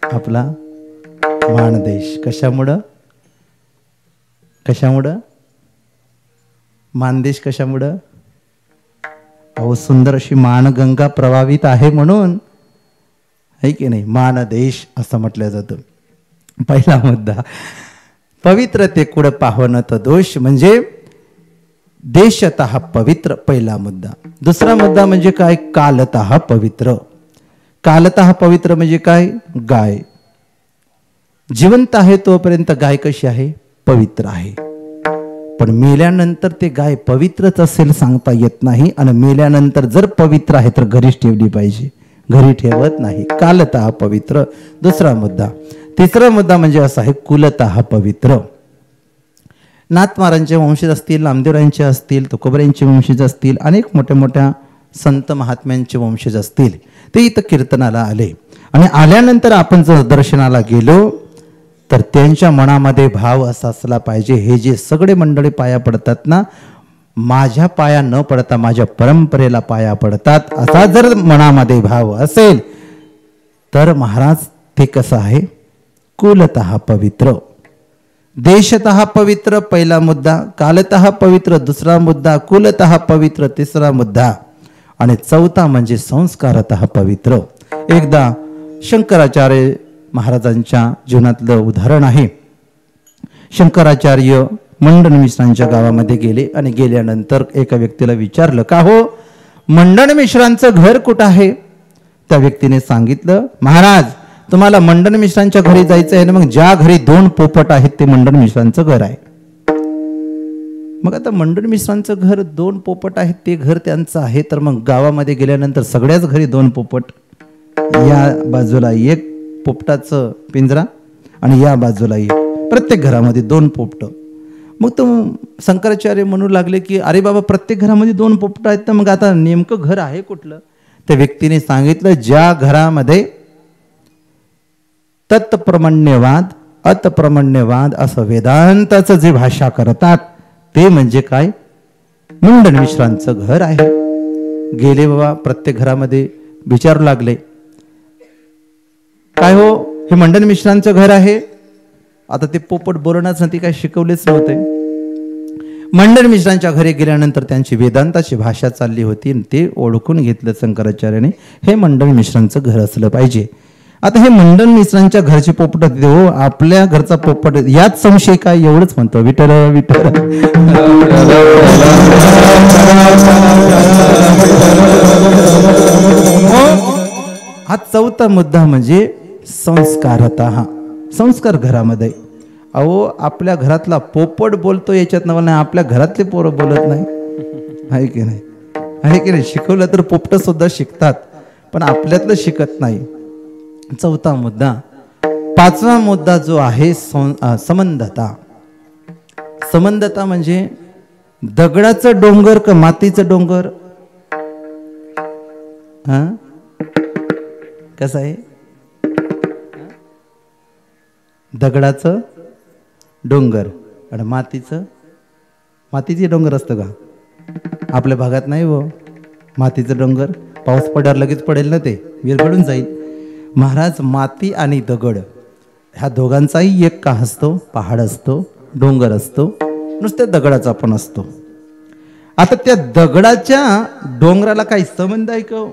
आपला मानदेश. कशामुळं, कशामुळं मानदेश, कशामुळं, अहो सुंदर अशी मानगंगा प्रवाहित आहे म्हणून, आहे की नाही, मानदेश असं म्हटलं जातं. पहिला मुद्दा पवित्र ते कुळ पावन तो दोष, म्हणजे देशतः पवित्र, पहिला मुद्दा. दुसरा मुद्दा म्हणजे काय, कालतः पवित्र. कालतः पवित्र म्हणजे काय, गाय जिवंत आहे तोपर्यंत गाय कशी आहे, पवित्र आहे. पण मेल्यानंतर ते गाय पवित्रच असेल सांगता येत नाही, आणि मेल्यानंतर जर पवित्र आहे तर घरीच ठेवली पाहिजे, घरी ठेवत नाही. कालतः पवित्र दुसरा मुद्दा. तिसरा मुद्दा म्हणजे असा आहे, कुलतः पवित्र. नाथ महाराजांचे वंशज असतील, नामदेवरायांचे असतील, तुकोबरायांचे वंशज असतील, अनेक मोठ्या मोठ्या संत महात्म्यांचे वंशज असतील, ते इथं कीर्तनाला आले. आणि आल्यानंतर आपण जर दर्शनाला गेलो तर त्यांच्या मनामध्ये भाव असा असला पाहिजे, हे जे सगळे मंडळी पाया पडतात ना, माझ्या पाया न पडता माझ्या परंपरेला पाया पडतात, असा जर मनामध्ये भाव असेल तर महाराज ते कसं आहे, कुलतः पवित्र, देशतः पवित्र पहिला मुद्दा, कालतः पवित्र दुसरा मुद्दा, कुलतः पवित्र तिसरा मुद्दा, आणि चौथा म्हणजे संस्कारतः पवित्र. एकदा शंकराचार्य महाराजांच्या जीवनातलं उदाहरण आहे. शंकराचार्य मंडन मिश्रांच्या गावामध्ये गेले आणि गेल्यानंतर एका व्यक्तीला विचारलं, का हो मंडन मिश्रांचं घर कुठं आहे? त्या व्यक्तीने सांगितलं, महाराज तुम्हाला मंडन मिश्रांच्या घरी जायचं आहे ना, मग ज्या घरी 2 पोपट आहेत ते मंडन मिश्रांचं घर आहे. मग आता मंडन मिश्रांचं घर 2 पोपट आहेत, ते घर त्यांचं आहे, तर मग गावामध्ये गेल्यानंतर सगळ्याच घरी 2 पोपट, या बाजूला 1 पोपटाचं पिंजरा आणि या बाजूला 1, प्रत्येक घरामध्ये 2 पोपट. मग तो शंकराचार्य म्हणू लागले की अरे बाबा, प्रत्येक घरामध्ये 2 पोपट आहेत, तर मग आता नेमकं घर आहे कुठलं? त्या व्यक्तीने सांगितलं, ज्या घरामध्ये तत्प्रमाण्यवाद अतप्रमाण्यवाद असं वेदांताचं जे भाषा करतात ते म्हणजे काय, मंडन मिश्रांचं घर आहे. गेले बाबा, प्रत्येक घरामध्ये विचारू लागले, काय हो हे मंडन मिश्रांचं घर आहे? आता ते पोपट बोलण्याचं ते काय शिकवलेच नव्हते. मंडन मिश्रांच्या घरी गेल्यानंतर त्यांची वेदांताची भाषा चालली होती, ते ओळखून घेतलं शंकराचार्याने, हे मंडन मिश्रांचं घर असलं पाहिजे. आता हे मंडन मिश्रांच्या घरचे पोपट हो, आपल्या घरचा पोपट, यात संशय काय, एवढंच म्हणतो विठ्ठल विठ्ठल. हा चौथा मुद्दा म्हणजे संस्कारतः, संस्कार घरामध्ये. अहो आपल्या घरातला पोपट बोलतो याच्यात नवल नाही, आपल्या घरातले पोरं बोलत नाही, आहे की नाही, आहे की नाही. शिकवलं तर पोपट सुद्धा शिकतात, पण आपल्यातलं शिकत नाही. चौथा मुद्दा. 5वा मुद्दा जो आहे संबंधता. संबंधता म्हणजे दगडाचं डोंगर का मातीचं डोंगर? हा कसं आहे? दगडाचं डोंगर आणि मातीचे डोंगर असतं का? आपल्या भागात नाही हो मातीचं डोंगर. पाऊस पडल्यावर लगेच पडेल ना, ते विरघळून जाईल. महाराज माती आणि दगड ह्या दोघांचाही एक का असतो, पहाड असतो, डोंगर असतो, नुसत्या दगडाचा पण असतो. आता त्या दगडाच्या डोंगराला काही संबंध आहे का?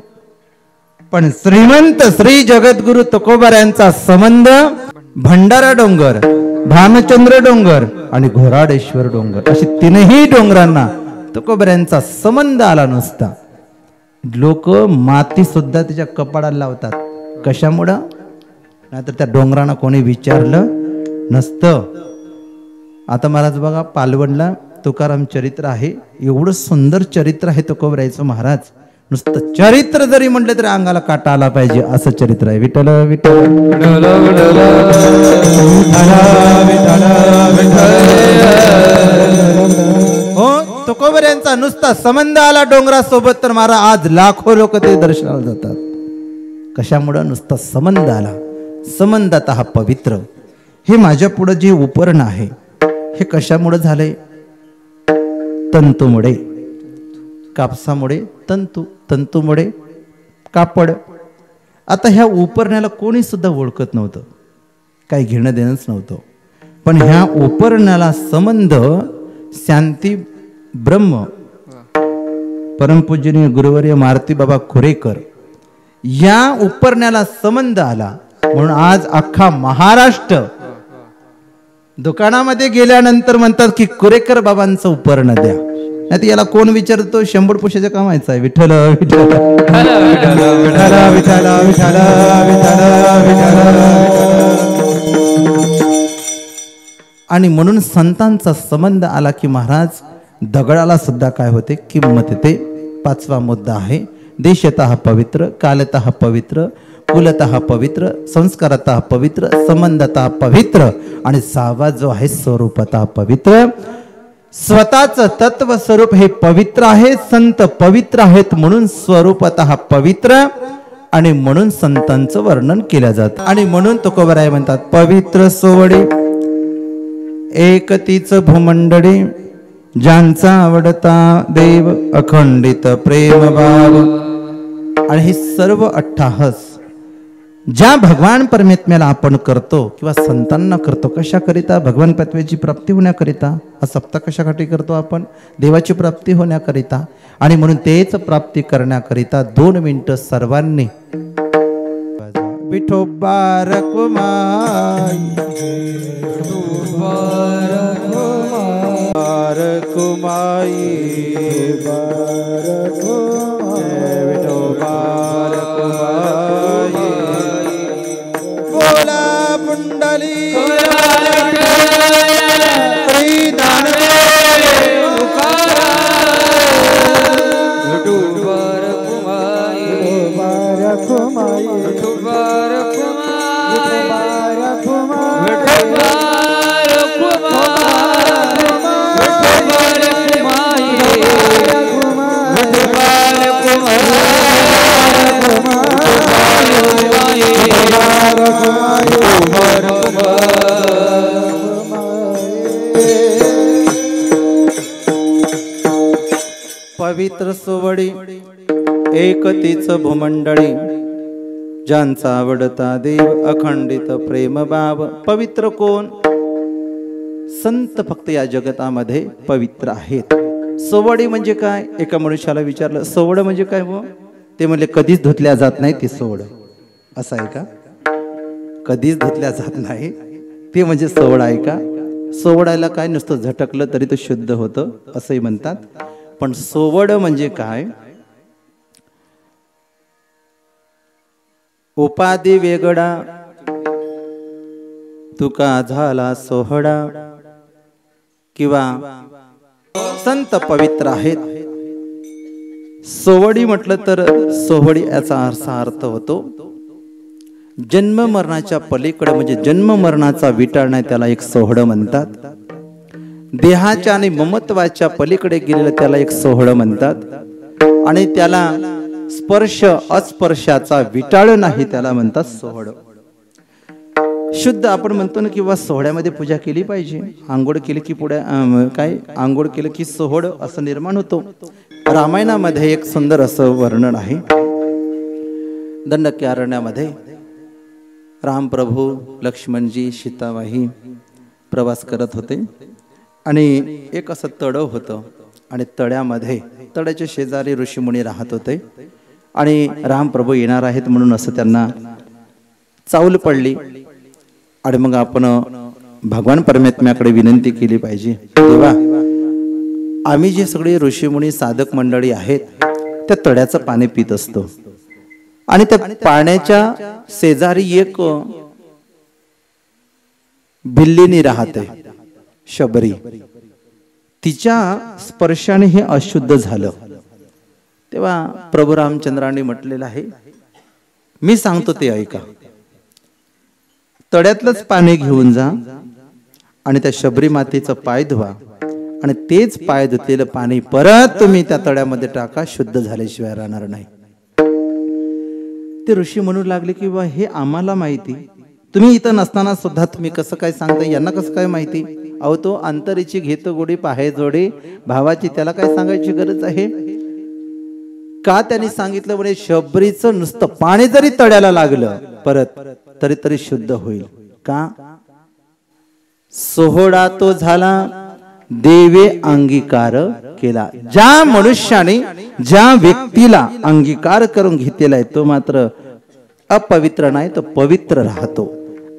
पण श्रीमंत श्री जगद्गुरु तुकोबारायांचा संबंध भंडारा डोंगर, भामचंद्र डोंगर आणि घोराडेश्वर डोंगर, अशी 3ही डोंगरांना तुकोबारायांचा संबंध आला नसता. लोक माती सुद्धा त्याच्या कपाळाला लावतात. कशामुळं? नाहीतर त्या डोंगरांना कोणी विचारलं नसतं. आता महाराज बघा, पालवणला तुकाराम चरित्र आहे, एवढं सुंदर चरित्र आहे तुकोबारायचं. महाराज नुसतं चरित्र जरी म्हटलं तरी अंगाला काटा आला पाहिजे असं चरित्र आहे. विठ्ठल विठ्ठल हो, तुकोबारायांचा नुसता संबंध आला डोंगरासोबत तर महाराज आज लाखो लोक ते दर्शनाला जातात. कशामुळं? नुसता संबंध आला. संबंधतः पवित्र. हे माझ्या पुढे जे उपरण आहे हे कशामुळे झाले? तंतूमुळे. कापसामुळे तंतू, तंतूमुळे कापड. आता ह्या उपरण्याला कोणी सुद्धा ओळखत नव्हतं, काही घेणं देणंच नव्हतं. पण ह्या उपरण्याला संबंध शांती ब्रह्म परमपूजनीय गुरुवर्य मारुती बाबा खुरेकर या उपरण्याला संबंध आला. म्हणून आज अख्खा महाराष्ट्र दुकानामध्ये गेल्यानंतर म्हणतात की कुरेकर बाबांचं उपर्ण द्या. नाही याला कोण विचारतो? 100 पुष्याच्या कामायचं आहे. विठ्ठल विठ्ठल आणि म्हणून संतांचा संबंध आला की महाराज दगडाला सुद्धा काय होते? किंमत येते. 5वा मुद्दा आहे देशतः पवित्र, कालतः पवित्र, कुलतः पवित्र, संस्कारतः पवित्र, संबंधतः पवित्र आणि 6वा जो आहे स्वरूपतः पवित्र. स्वतःच तत्व स्वरूप हे पवित्र आहे. संत पवित्र आहेत म्हणून स्वरूपतः पवित्र आणि म्हणून संतांचं वर्णन केलं जातं. आणि म्हणून तुकोबराय म्हणतात पवित्र सोवडी एकतीच भूमंडळी ज्यांचा आवडता देव अखंडित प्रेम भाव. आणि हे सर्व अट्टाहस ज्या भगवान परमेत्म्याला आपण करतो किंवा संतांना करतो कशाकरिता? भगवान तत्वाची प्राप्ती होण्याकरिता. हा सप्ताह कशासाठी करतो आपण? देवाची प्राप्ती होण्याकरिता. आणि म्हणून तेच प्राप्ती करण्याकरिता 2 मिनिटं सर्वांनी विठोबा रखुमाई रखुमाई विठोबा रखुमाई बोला पुंडली परिधान पवित्र सोवडी एकतीच भूमंडळी ज्यांचा आवडता देव अखंडित प्रेम भाव. पवित्र कोण? संत फक्त या जगतामध्ये पवित्र आहेत. सोवडी म्हणजे काय? एका मनुष्याला विचारलं सोवड म्हणजे काय हो? ते म्हणले कधीच धुतल्या जात नाही ती सोवड. असं आहे का? कधीच धुतल्या जात नाही ते म्हणजे सोवड आहे का? सोवडायला काय नुसतं झटकलं तरी तो शुद्ध होतं असंही म्हणतात. पण सोवड म्हणजे काय? उपाधी वेगळा तुका झाला सोहडा किंवा संत पवित्र आहेत. सोवडी म्हटलं तर सोवडी याचा असा अर्थ होतो जन्म मरणाच्या पलीकडे म्हणजे जन्म मरणाचा विटाळणे त्याला एक सोहळ म्हणतात. देहाच्या आणि ममत्वाच्या पलीकडे गेलेलं त्याला एक सोहळ म्हणतात. आणि त्याला स्पर्श अस्पर्शाचा विटाळ नाही त्याला म्हणतात सोहळ. शुद्ध आपण म्हणतो ना किंवा सोहळ्यामध्ये पूजा केली पाहिजे. आंघोळ केली की पुढे काय आंघोळ केलं की सोहळ असं निर्माण होतो. रामायणामध्ये एक सुंदर असं वर्णन आहे. दंडकारण्यामध्ये रामप्रभू लक्ष्मणजी सीतामाई प्रवास करत होते आणि एक असं तळ होतं आणि तळ्यामध्ये तळ्याच्या शेजारी ऋषीमुनी राहत होते आणि रामप्रभू येणार आहेत म्हणून असं त्यांना चावल पडली. आणि मग आपण भगवान परमेत्म्याकडे विनंती केली पाहिजे देवा आम्ही जे सगळे ऋषीमुनी साधक मंडळी आहेत त्या तळ्याचं पाणी पित असतो आणि त्या पाण्याच्या शेजारी एक बिल्लीनी राहते शबरी. तिच्या स्पर्शाने हे अशुद्ध झालं. तेव्हा प्रभू रामचंद्रांनी म्हटलेलं आहे मी सांगतो ते ऐका. तळ्यातलंच पाणी घेऊन जा आणि त्या शबरी मातेचं पाय धुवा आणि तेच पाय धुतलेलं पाणी परत तुम्ही त्या तळ्यामध्ये टाका. शुद्ध झाल्याशिवाय राहणार नाही. ते ऋषी म्हणू लागले की बा हे आम्हाला माहिती तुम्ही इथं नसताना सुद्धा तुम्ही कसं काय सांगता यांना कसं काय माहिती? अहो तो अंतरीची घेतो गोडी पाहे जोडी भावाची त्याला काय सांगायची गरज आहे का? त्यांनी सांगितलं म्हणे शबरीचं नुसतं पाणी जरी तळ्याला लागलं परत तरी तरी शुद्ध होईल का? सोहळा तो झाला देवे अंगीकार केला. ज्या मनुष्याने ज्या व्यक्तीला अंगीकार करून घेतलेला आहे तो मात्र अपवित्र नाही तो पवित्र राहतो.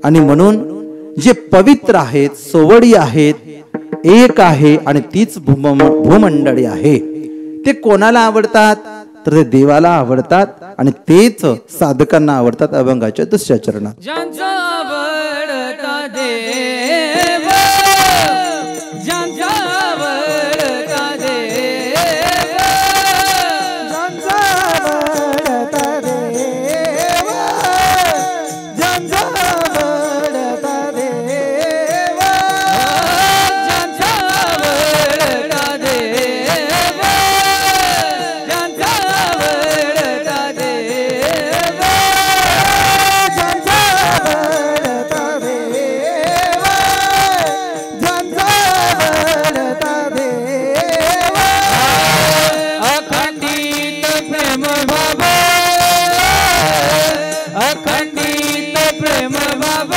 आणि म्हणून जे पवित्र आहेत सोवडी आहेत एक आहे आणि तीच भूमंडळी आहे. ते कोणाला आवडतात तर ते देवाला आवडतात आणि तेच साधकांना आवडतात. अभंगाच्या 2ऱ्या चरणात ज्यांचा आवडता देव ज्यांचा आवडता देव ज्यांचा आवडता देव ज्यांचा आवडता देव ज्यांचा आवडता प्रेम भाव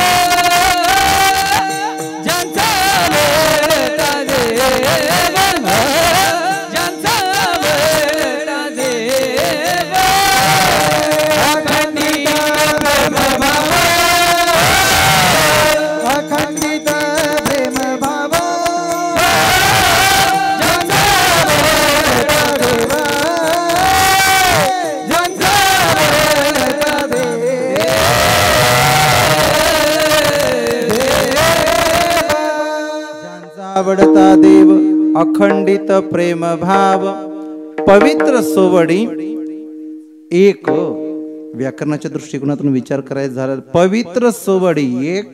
ज्यांचा आवडता देव ज्यांचा आवडता देव अखंडित प्रेम भाव अखंडित प्रेम भाव ज्यांचा आवडता देव ज्यांचा आवडता ज्यांचा आवडता देव अखंडित प्रेम भाव पवित्र सोवडी एक व्याकरणाच्या दृष्टिकोनातून विचार करायचा झाला पवित्र सोवडी एक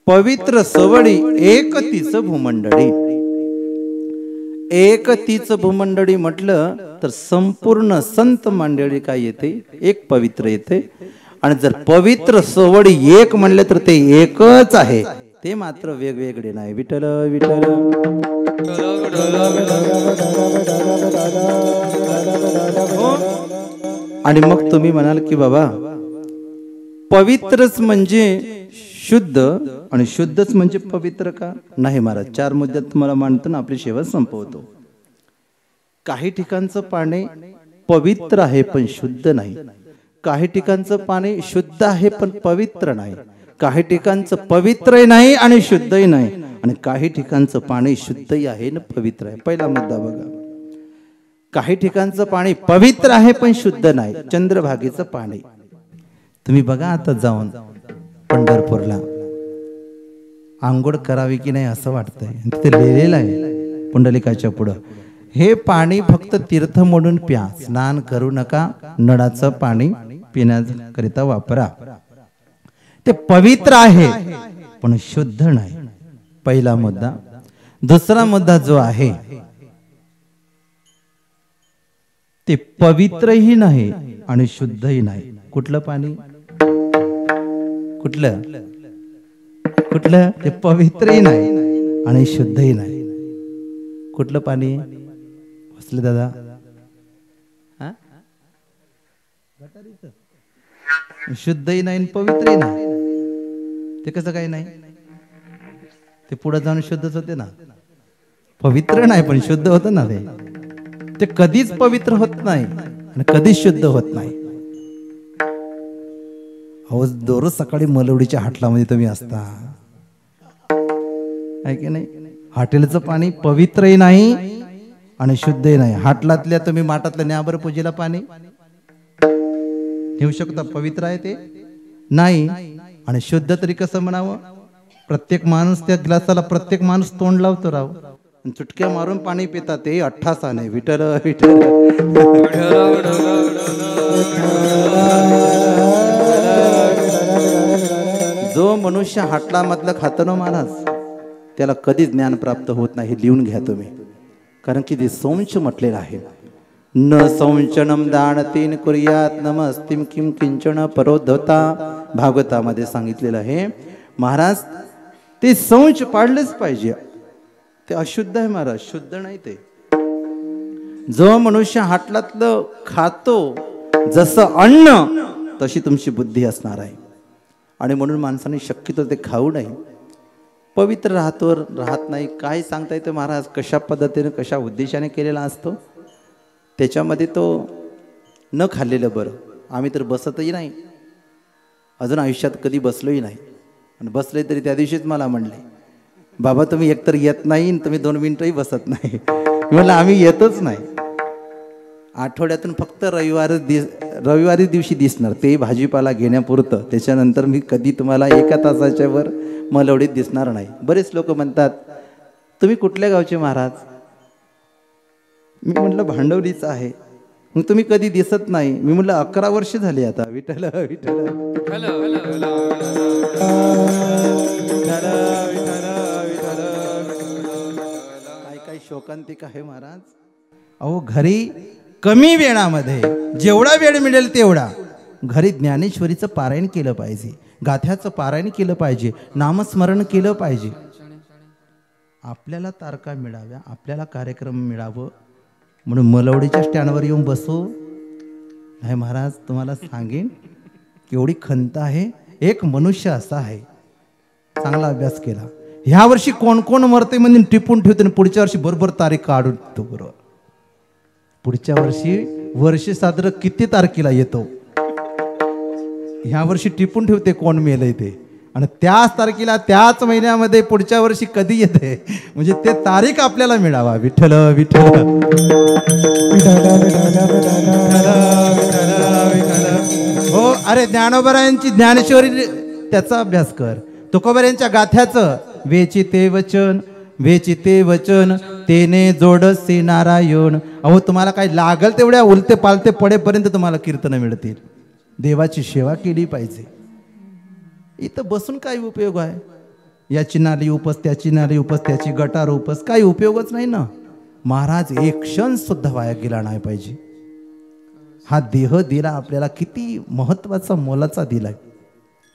पवित्र सोवडी एक तीच भूमंडळी एक तीच भूमंडळी म्हटलं तर संपूर्ण संत मंडळी काय येते एक पवित्र येते आणि जर पवित्र सोवडी एक म्हणले तर ते एकच आहे ते मात्र वेगवेगळे नाही विठ्ठल विठ्ठल आणि मग तुम्ही म्हणाल की बाबा पवित्रच म्हणजे शुद्ध आणि शुद्धच म्हणजे पवित्र का नाही महाराज चार मुद्द्यात तुम्हाला मांडतो ना आपली सेवा संपवतो काही ठिकाणचं पाणी पवित्र आहे पण शुद्ध नाही काही ठिकाणचं पाणी शुद्ध आहे पण पवित्र नाही काही ठिकाणचं पवित्रही नाही आणि शुद्धही नाही आणि काही ठिकाणचं पाणी शुद्धही आहे ना पवित्र आहे पहिला मुद्दा बघा काही ठिकाणचं पाणी पवित्र आहे पण शुद्ध नाही चंद्रभागेचं पाणी तुम्ही बघा आता जाऊन पंढरपूरला आंघोळ करावी की नाही असं वाटतंय तिथे लिहिलेलं आहे पुंडलिकाच्या पुढं हे पाणी फक्त तीर्थ म्हणून प्या स्नान करू नका नळाचं पाणी पिण्याकरिता वापरा ते पवित्र आहे पण शुद्ध नाही पहिला मुद्दा दुसरा मुद्दा जो आहे ते पवित्रही नाही आणि शुद्धही नाही कुठलं पाणी कुठलं कुठलं ते पवित्रही नाही आणि शुद्धही नाही कुठलं पाणी बसले दादा शुद्धही नाही आणि पवित्रही नाही ते कसं काही नाही ते पुढे जाऊन शुद्धच होते ना पवित्र नाही पण शुद्ध होत ना ते कधीच पवित्र होत नाही आणि कधीच शुद्ध होत नाही अहो दररोज सकाळी मलवडीच्या हाटलामध्ये तुम्ही असता आहे की नाही हॉटेलचं पाणी पवित्रही नाही आणि शुद्धही नाही हाटलातल्या तुम्ही माठातल्या न्याबर पूजेला पाणी नेऊ शकता पवित्र आहे ते नाही आणि शुद्ध तरी कसं म्हणावं प्रत्येक माणूस त्या ग्लासाला प्रत्येक माणूस तोंड लावतो राव चुटक्या मारून पाणी पितात ते अठ्ठासाने विठ्ठल विठ्ठल जो मनुष्य हाटला मधलं खातं ना महाराज त्याला कधीच ज्ञान प्राप्त होत नाही हे लिहून घ्या तुम्ही कारण की ते संच म्हटलेलं आहे न संचनम दानतीन कुर्यात नमस्तिम किम किंचन परोद्धता भागवतामध्ये सांगितलेलं आहे महाराज ते संच पाळलेच पाहिजे ते अशुद्ध आहे महाराज शुद्ध नाही ते जो मनुष्य हाटलातलं खातो जसं अन्न तशी तुमची बुद्धी असणार आहे आणि म्हणून माणसाने शक्यतो ते खाऊ नये पवित्र राहत नाही काय सांगता येतं महाराज कशा पद्धतीने कशा उद्देशाने केलेला असतो त्याच्यामध्ये तो न खाल्लेलं बरं आम्ही तर बसतही नाही अजून आयुष्यात कधी बसलोही नाही आणि बसले तरी त्या दिवशीच मला म्हणले बाबा तुम्ही एकतर येत नाही तुम्ही 2 मिनिटंही बसत नाही म्हणलं आम्ही येतच नाही आठवड्यातून फक्त रविवारी दिवशी दिसणार ते भाजीपाला घेण्यापुरतं त्याच्यानंतर मी कधी तुम्हाला 1 तासाच्या वर मलवडीत दिसणार नाही बरेच लोक म्हणतात तुम्ही कुठल्या गावचे महाराज मी म्हटलं भांडवलीचं आहे मग तुम्ही कधी दिसत नाही मी म्हटलं 11 वर्ष झाली आता विठ्ठल विठ्ठल काय शोकांतिक आहे महाराज अहो घरी कमी वेळामध्ये जेवढा वेळ मिळेल तेवढा घरी ज्ञानेश्वरीचं पारायण केलं पाहिजे गाथ्याचं पारायण केलं पाहिजे नामस्मरण केलं पाहिजे आपल्याला तारका मिळाव्या आपल्याला कार्यक्रम मिळावं म्हणून मलवडीच्या स्टँडवर येऊन बसू नाही महाराज तुम्हाला सांगेन केवढी खंत आहे एक मनुष्य असा आहे, चांगला अभ्यास केला, ह्या वर्षी कोण कोण मरते म्हणजे टिपून ठेवते आणि पुढच्या वर्षी बरोबर तारीख काढून ठेवतो बरोबर. पुढच्या वर्षी वर्ष साजरं किती तारखेला येतो ह्या वर्षी टिपून ठेवते कोण मेलंय ते, आणि त्याच तारखेला त्याच महिन्यामध्ये पुढच्या वर्षी कधी येते म्हणजे ते तारीख आपल्याला मिळावा. विठ्ठल विठ्ठल हो. अरे ज्ञानोबरायांची ज्ञानेश्वरी त्याचा अभ्यास कर, तुकोबरायांच्या गाथ्याचं वेचिते वचन वेचिते वचन तेने जोडसे नारायण. अहो तुम्हाला काय लागल तेवढ्या उलते पालते पडेपर्यंत तुम्हाला कीर्तन मिळतील. देवाची सेवा केली पाहिजे. इथं बसून काय उपयोग आहे? याची नाली उपस त्याची नाली उपस त्याची गटार उपस, काही उपयोगच नाही ना. महाराज एक क्षण सुद्धा वाया गेला नाही पाहिजे. हा देह दिला आपल्याला, किती महत्वाचा मोलाचा दिलाय.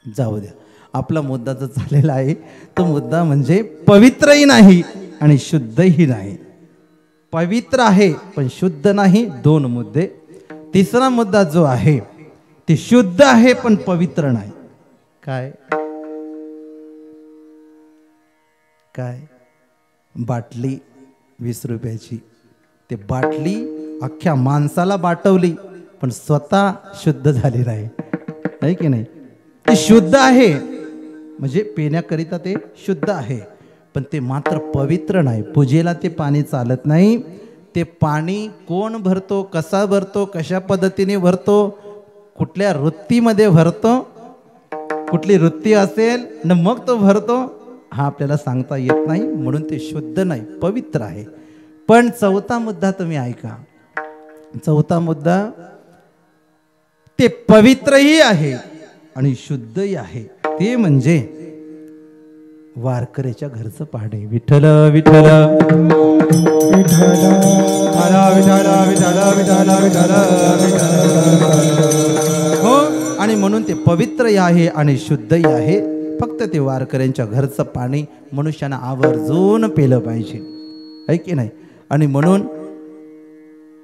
जाऊ द्या, आपला मुद्दा जो झालेला आहे तो मुद्दा म्हणजे पवित्रही नाही आणि शुद्धही नाही. पवित्र आहे पण शुद्ध नाही, दोन मुद्दे. तिसरा मुद्दा जो आहे ते शुद्ध आहे पण पवित्र नाही. काय काय बाटली 20 रुपयाची, ते बाटली अख्ख्या माणसाला बाटवली पण स्वतः शुद्ध झाली नाही, आहे की नाही? ते शुद्ध आहे म्हणजे पिण्याकरिता ते शुद्ध आहे, पण ते मात्र पवित्र नाही. पूजेला ते पाणी चालत नाही. ते पाणी कोण भरतो, कसा भरतो, कशा पद्धतीने भरतो, कुठल्या वृत्तीमध्ये भरतो, कुठली वृत्ती असेल न मग तो भरतो, हा आपल्याला सांगता येत नाही. म्हणून ते शुद्ध नाही, पवित्र आहे. पण चौथा मुद्दा तुम्ही ऐका. चौथा मुद्दा ते पवित्रही आहे आणि शुद्धही आहे, ते म्हणजे वारकऱ्याच्या घरचं पाडे. विठ्ठल विठ्ठल हो. आणि म्हणून ते पवित्रही आहे आणि शुद्धही आहे. फक्त ते वारकऱ्यांच्या घरचं पाणी मनुष्यानं आवर्जून पेलं पाहिजे, आहे की नाही? आणि म्हणून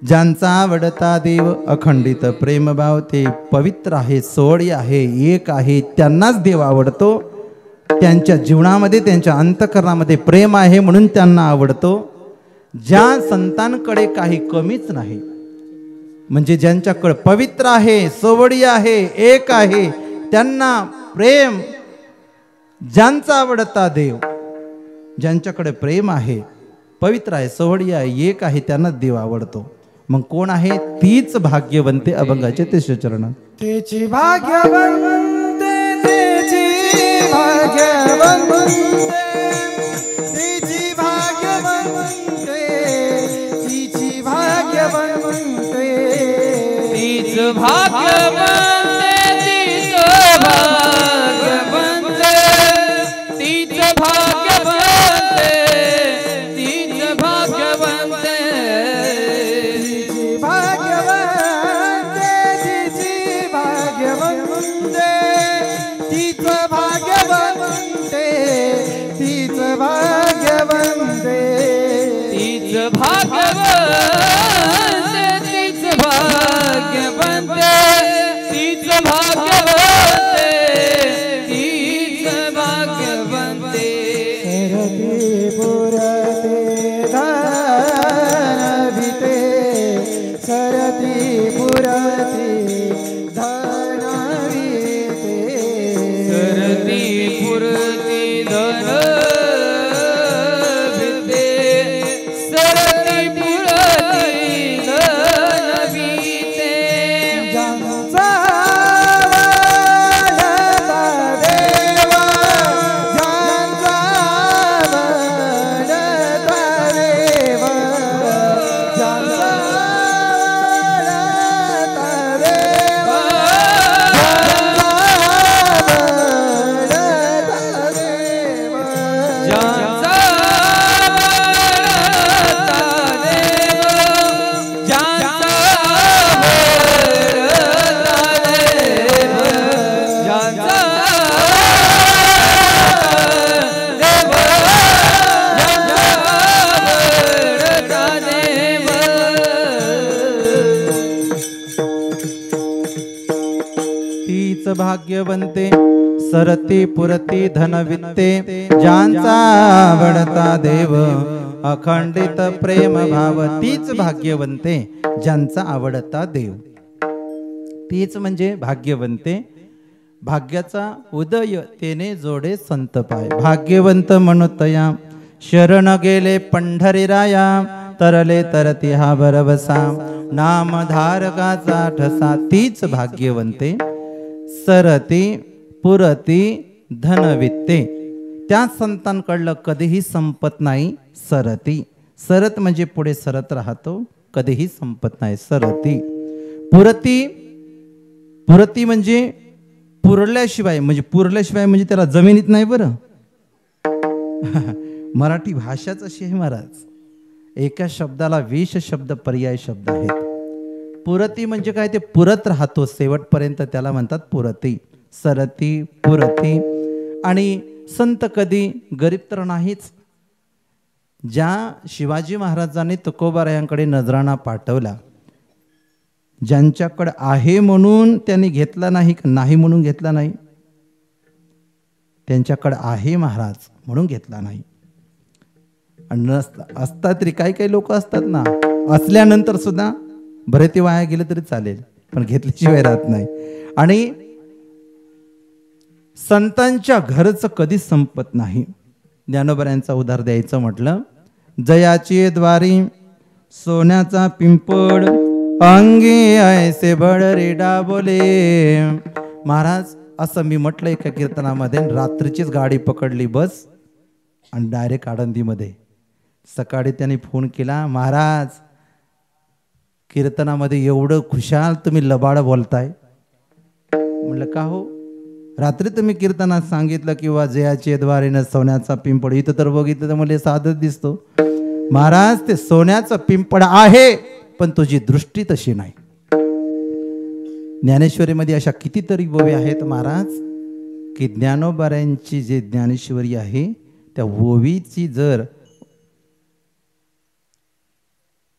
ज्यांचा आवडता देव अखंडित प्रेमभाव, ते पवित्र आहे, सोडी आहे, एक आहे, त्यांनाच देव आवडतो. त्यांच्या जीवनामध्ये त्यांच्या अंतःकरणामध्ये प्रेम आहे म्हणून त्यांना आवडतो. ज्या संतांकडे काही कमीच नाही, म्हणजे ज्यांच्याकडे पवित्र आहे, सोवडी आहे, एक आहे, त्यांना प्रेम. ज्यांचा आवडता देव, ज्यांच्याकडे प्रेम आहे, पवित्र आहे, सोवडी आहे, एक आहे, त्यांनाच देव आवडतो. मग कोण आहे? तीच भाग्यवंते अभंगाचे तिसरे चरण. तेची भाग्यवंते, तेची भाग्यवंते, तेची भाग्यवंते, तिची भाग्यवंते, तीच भाग्यवंते, तीच भाग्यवंते, तीच भाग्यवंते, तीच भाग्यवंते, तिची भाग्यवंते, तिची भाग्यवंते, तीच भाग्यवंते, तीच भाग्यवंते, तीच भाग्यवंते, तीच भाग्यवंते, तीच भाग्यवंते, तीच भाग्यवंते. सरती पुरते धनविते, सरती पुरते धनविते, सरती पुरती धनविते, सरती पुरती धनविते. ज्यांचा आवडता देवा, ज्यांचा आवडता देवा, ज्यांचा आवडता देवा, ज्यांचा आवडता देवा, ज्यांचा आवडता देव, ज्यांचा आवडता देव, ज्यांचा देव, ज्यांचा आवडता देव. तीच भाग्यवंते सरती पुरती धनवित्ते ज्यांचा आवडता देव अखंडित प्रेम भाव तीच भाग्यवंते ज्यांचा आवडता देव. तीच म्हणजे भाग्यवंते. भाग्याचा उदय तेने जोडे संत पाय. भाग्यवंत म्हणतया शरण गेले पंढरीराया तरले तरती हा बरबसा नामधारकाचा ठसा. तीच भाग्यवंते सरती पुरती धनवित्ते. त्या संतांकडलं कधीही संपत नाही. सरती सरत म्हणजे पुढे सरत राहतो, कधीही संपत नाही. सरती पुरती पुरती म्हणजे पुरल्याशिवाय, म्हणजे पुरल्याशिवाय म्हणजे त्याला जमिनीत नाही. बरं मराठी भाषाच अशी आहे महाराज. एका शब्दाला 20 शब्द पर्याय शब्द आहेत. पुरती म्हणजे काय, ते पुरत राहतो शेवटपर्यंत, त्याला म्हणतात पुरती. सरती पुरती. आणि संत कधी गरीब तर नाहीच. ज्या शिवाजी महाराजांनी तुकोबारायांकडे नजराणा पाठवला, ज्यांच्याकडे आहे म्हणून त्यांनी घेतला नाही, नाही म्हणून घेतला नाही. त्यांच्याकडे आहे महाराज म्हणून घेतला नाही. आणि असतात तरी काही काही लोक असतात ना, असल्यानंतर सुद्धा बरे ते वाया गेले तरी चालेल, पण घेतल्याशिवाय राहत नाही. आणि संतांच्या घरचं कधी संपत नाही. ज्ञानोबरायांचा उद्धार द्यायचं म्हटलं, जयाची द्वारी सोन्याचा पिंपळ अंगी ऐसे बडरी डाबोले. महाराज असं मी म्हटलं एका कीर्तनामध्ये. रात्रीचीच गाडी पकडली बस आणि डायरेक्ट आळंदीमध्ये. सकाळी त्यांनी फोन केला, महाराज कीर्तनामध्ये एवढं खुशाल तुम्ही लबाड बोलताय. म्हणलं का हो? रात्री तुम्ही कीर्तनात सांगितलं किंवा जयाचे द्वारेनं सोन्याचा पिंपळ, इथं तर बघितलं तर मला साधच दिसतो. महाराज ते सोन्याचा पिंपळ आहे, पण तुझी दृष्टी तशी नाही. ज्ञानेश्वरीमध्ये अशा कितीतरी ओवी आहेत महाराज, की ज्ञानोबारायांची जे ज्ञानेश्वरी आहे त्या ओवीची जर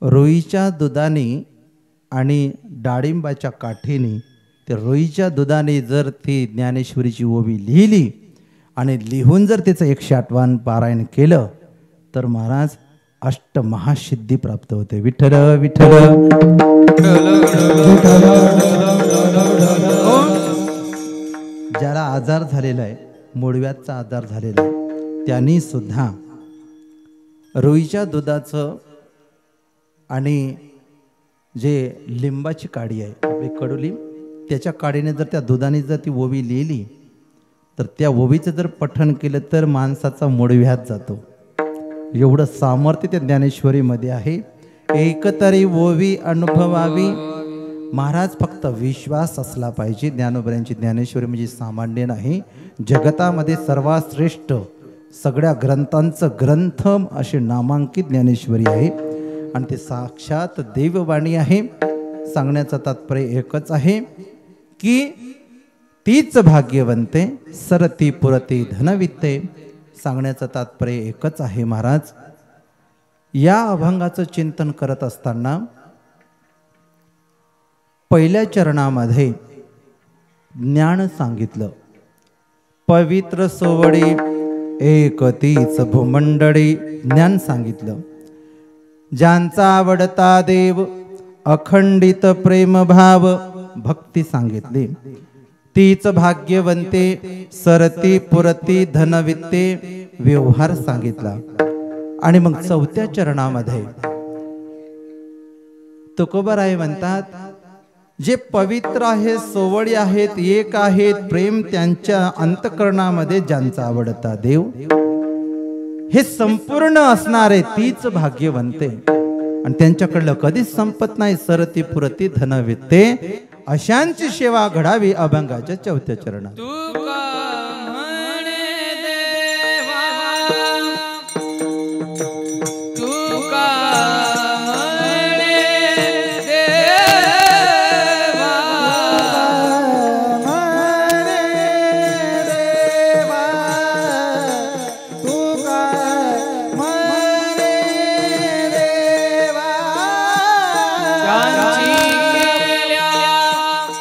रोईच्या दुधाने आणि डाळिंबाच्या काठीने, त्या रोईच्या दुधाने जर ती ज्ञानेश्वरीची ओवी लिहिली आणि लिहून जर त्याचं 108वान पारायण केलं तर महाराज अष्टमहासिद्धी प्राप्त होते. विठ्ठल विठ्ठल. ज्याला आजार झालेला आहे, मूळव्याधचा आजार झालेला आहे, त्यांनी सुद्धा रोईच्या दुधाचं आणि जे लिंबाची काडी आहे आपली कडुलिंब, त्याच्या काडीने जर त्या दुधाने जर ती ओवी लिहिली तर त्या ओवीचं जर पठण केलं तर माणसाचा मूळव्याध जातो. एवढं सामर्थ्य त्या ज्ञानेश्वरीमध्ये आहे. एकतरी ओवी अनुभवावी महाराज, फक्त विश्वास असला पाहिजे. ज्ञानोबरायांची ज्ञानेश्वरी म्हणजे सामान्य नाही. जगतामध्ये सर्वात श्रेष्ठ सगळ्या ग्रंथांचं ग्रंथम अशी नामांकित ज्ञानेश्वरी आहे आणि ते साक्षात देववाणी आहे. सांगण्याचं तात्पर्य एकच आहे की तीच भाग्यवंते सरती पुरती धनवित्ते. सांगण्याचं तात्पर्य एकच आहे महाराज. या अभंगाचं चिंतन करत असताना पहिल्या चरणामध्ये ज्ञान सांगितलं. पवित्र सोवडी एक तीच भूमंडळी ज्ञान सांगितलं. ज्यांचा आवडता देव अखंडित प्रेम भाव भक्ती सांगितली. तीच भाग्यवंते सरती पुरती धनवित्ते व्यवहार सांगितला. आणि मग चौथ्या चरणामध्ये तुकोबाराय म्हणतात, जे पवित्र आहे, सोवळी आहेत, एक आहेत, प्रेम त्यांच्या अंतःकरणामध्ये ज्यांचा आवडता देव, हे संपूर्ण असणारे तीच भाग्यवंते आणि त्यांच्याकडलं कधीच संपत नाही. सरती पुरती धनवित्ते अशांची सेवा घडावी. अभंगाच्या चौथ्या चरणात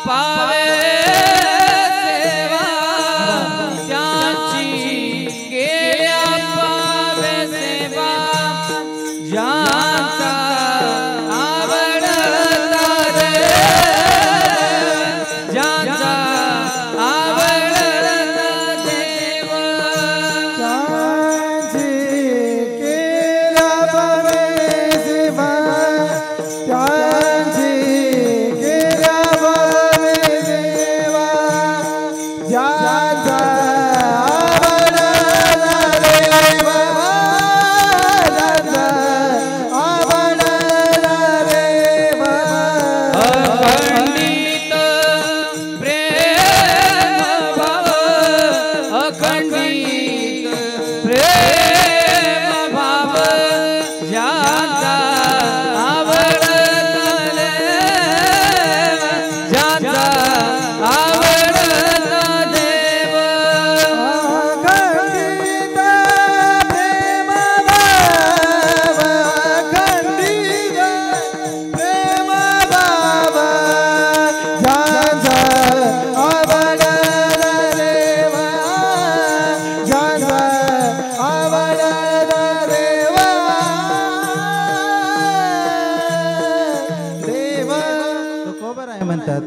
पावे सेवा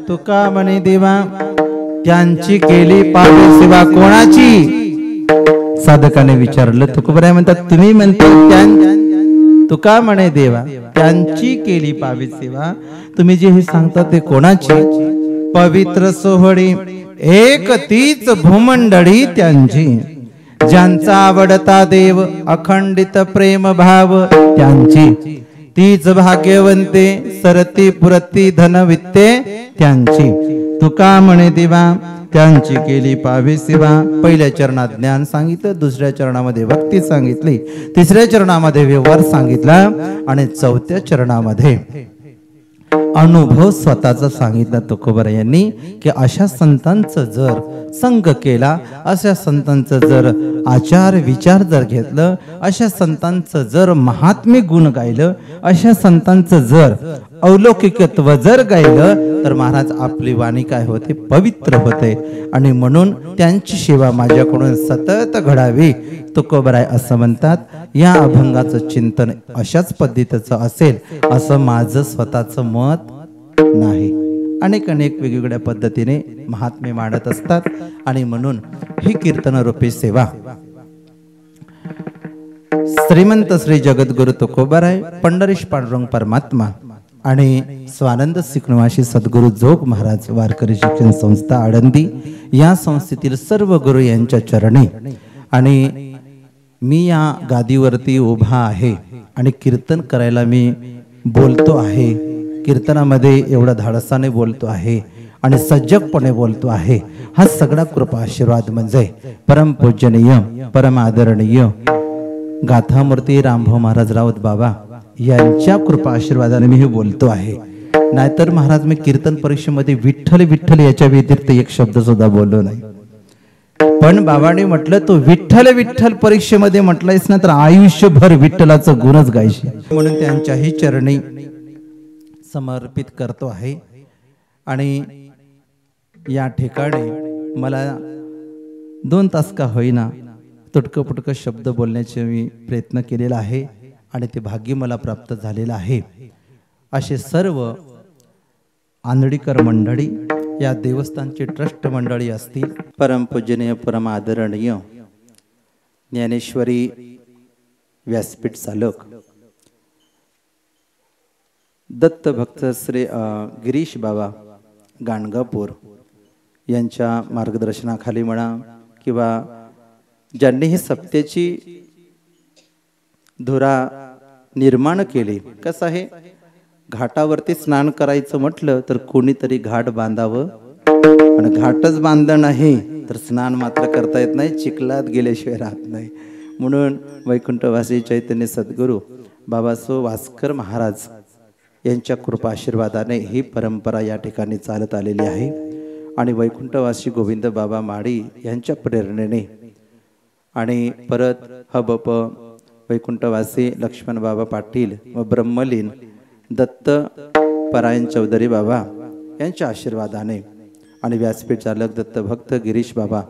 तुका म्हणे देवा त्यांची केली पावे सेवा कोणाची? साधकाने विचारलं. तुकोबराय म्हणतात तुम्ही म्हणता तुका म्हणे देवा त्यांची केली पावे सेवा, तुम्ही जे हे सांगता ते कोणाची? पवित्र सोहळी एक तीच भूमंडळी त्यांची, ज्यांचा आवडता देव अखंडित प्रेम भाव त्यांची, तीच भाग्यवंते सरती पुरती धनवित्ते त्यांची. तुका म्हणे देवा त्यांची केली पावे सेवा. पहिल्या चरणात ज्ञान सांगितलं, दुसऱ्या चरणामध्ये भक्ती सांगितली, तिसऱ्या चरणामध्ये व्यवहार सांगितला आणि चौथ्या चरणामध्ये अनुभव स्वतःचा सांगितला तुकोबराय यांनी की अशा संतांचं जर संग केला, अशा संतांचं जर आचार विचार जर घेतलं, अशा संतांचं जर महात्म्य गुण गायलं, अशा संतांचं जर अवलौकिकत्व जर गायलं तर महाराज आपली वाणी काय होते? पवित्र होते. आणि म्हणून त्यांची सेवा माझ्याकडून सतत घडावी तुकोबराय असं म्हणतात. या अभंगाचं चिंतन अशाच पद्धतीचं असेल असं माझं स्वतःचं मत नाही. अनेक वेगवेगळ्या पद्धतीने महात्म्य मांडत असतात आणि म्हणून ही कीर्तन रूपी सेवा श्रीमंत श्री जगद्गुरु तुकोबराय, पंढरीश पांडुरंग परमात्मा आणि स्वानंद सिकनिवासी सद्गुरु जोग महाराज वारकरी शिक्षण संस्था आळंदी या संस्थेतील सर्व गुरु यांच्या चरणी आणि मी या गादीवरती उभा आहे आणि कीर्तन करायला मी बोलतो आहे. कीर्तनामध्ये एवढा धाडसाने बोलतो आहे आणि सजगपणे बोलतो आहे. हा सगळा कृपा आशीर्वाद म्हणजे परमपूजनीय परम आदरणीय गाथामूर्ती रामभाऊ महाराज राऊत बाबा यांच्या कृपा आशीर्वादाने मी हे बोलतो आहे. नाहीतर महाराज मी कीर्तन परीक्षेमध्ये विठ्ठल विठ्ठल याच्या व्यतिरिक्त एक शब्द सुद्धा बोललो नाही. पण बाबांनी म्हटलं तू विठ्ठल विठ्ठल परीक्षेमध्ये म्हटलंयस ना तर आयुष्यभर विठ्ठलाचं गुणच गायशी. म्हणून त्यांच्याही चरणी समर्पित करतो आहे. आणि या ठिकाणी मला 2 तास का होईना तुटकं पुटकं शब्द बोलण्याचे मी प्रयत्न केलेला आहे आणि ते भाग्य मला प्राप्त झालेलं आहे. असे सर्व आंधळीकर मंडळी, या देवस्थानची ट्रस्ट मंडळी असतील, परमपूजनीय परम आदरणीय ज्ञानेश्वरी व्यासपीठ चालक दत्त भक्त श्री गिरीश बाबा गाणगापूर यांच्या मार्गदर्शनाखाली म्हणा किंवा ज्यांनी ही सत्याची धुरा निर्माण केली. कसं आहे, घाटावरती स्नान करायचं म्हटलं तर कोणीतरी घाट बांधावं आणि घाटच बांधलं नाही तर स्नान मात्र करता येत नाही, चिखलात गेल्याशिवाय राहत नाही. म्हणून वैकुंठवासी चैतन्य सद्गुरू बाबासो वास्कर महाराज यांच्या कृपा आशीर्वादाने ही परंपरा या ठिकाणी चालत आलेली आहे. आणि वैकुंठवासी गोविंद बाबा माडी यांच्या प्रेरणेने आणि परत हबप वैकुंठवासी लक्ष्मण बाबा पाटील व ब्रह्मलीन दत्त परायण चौधरी बाबा यांच्या आशीर्वादाने आणि व्यासपीठ चालक दत्त भक्त गिरीश बाबा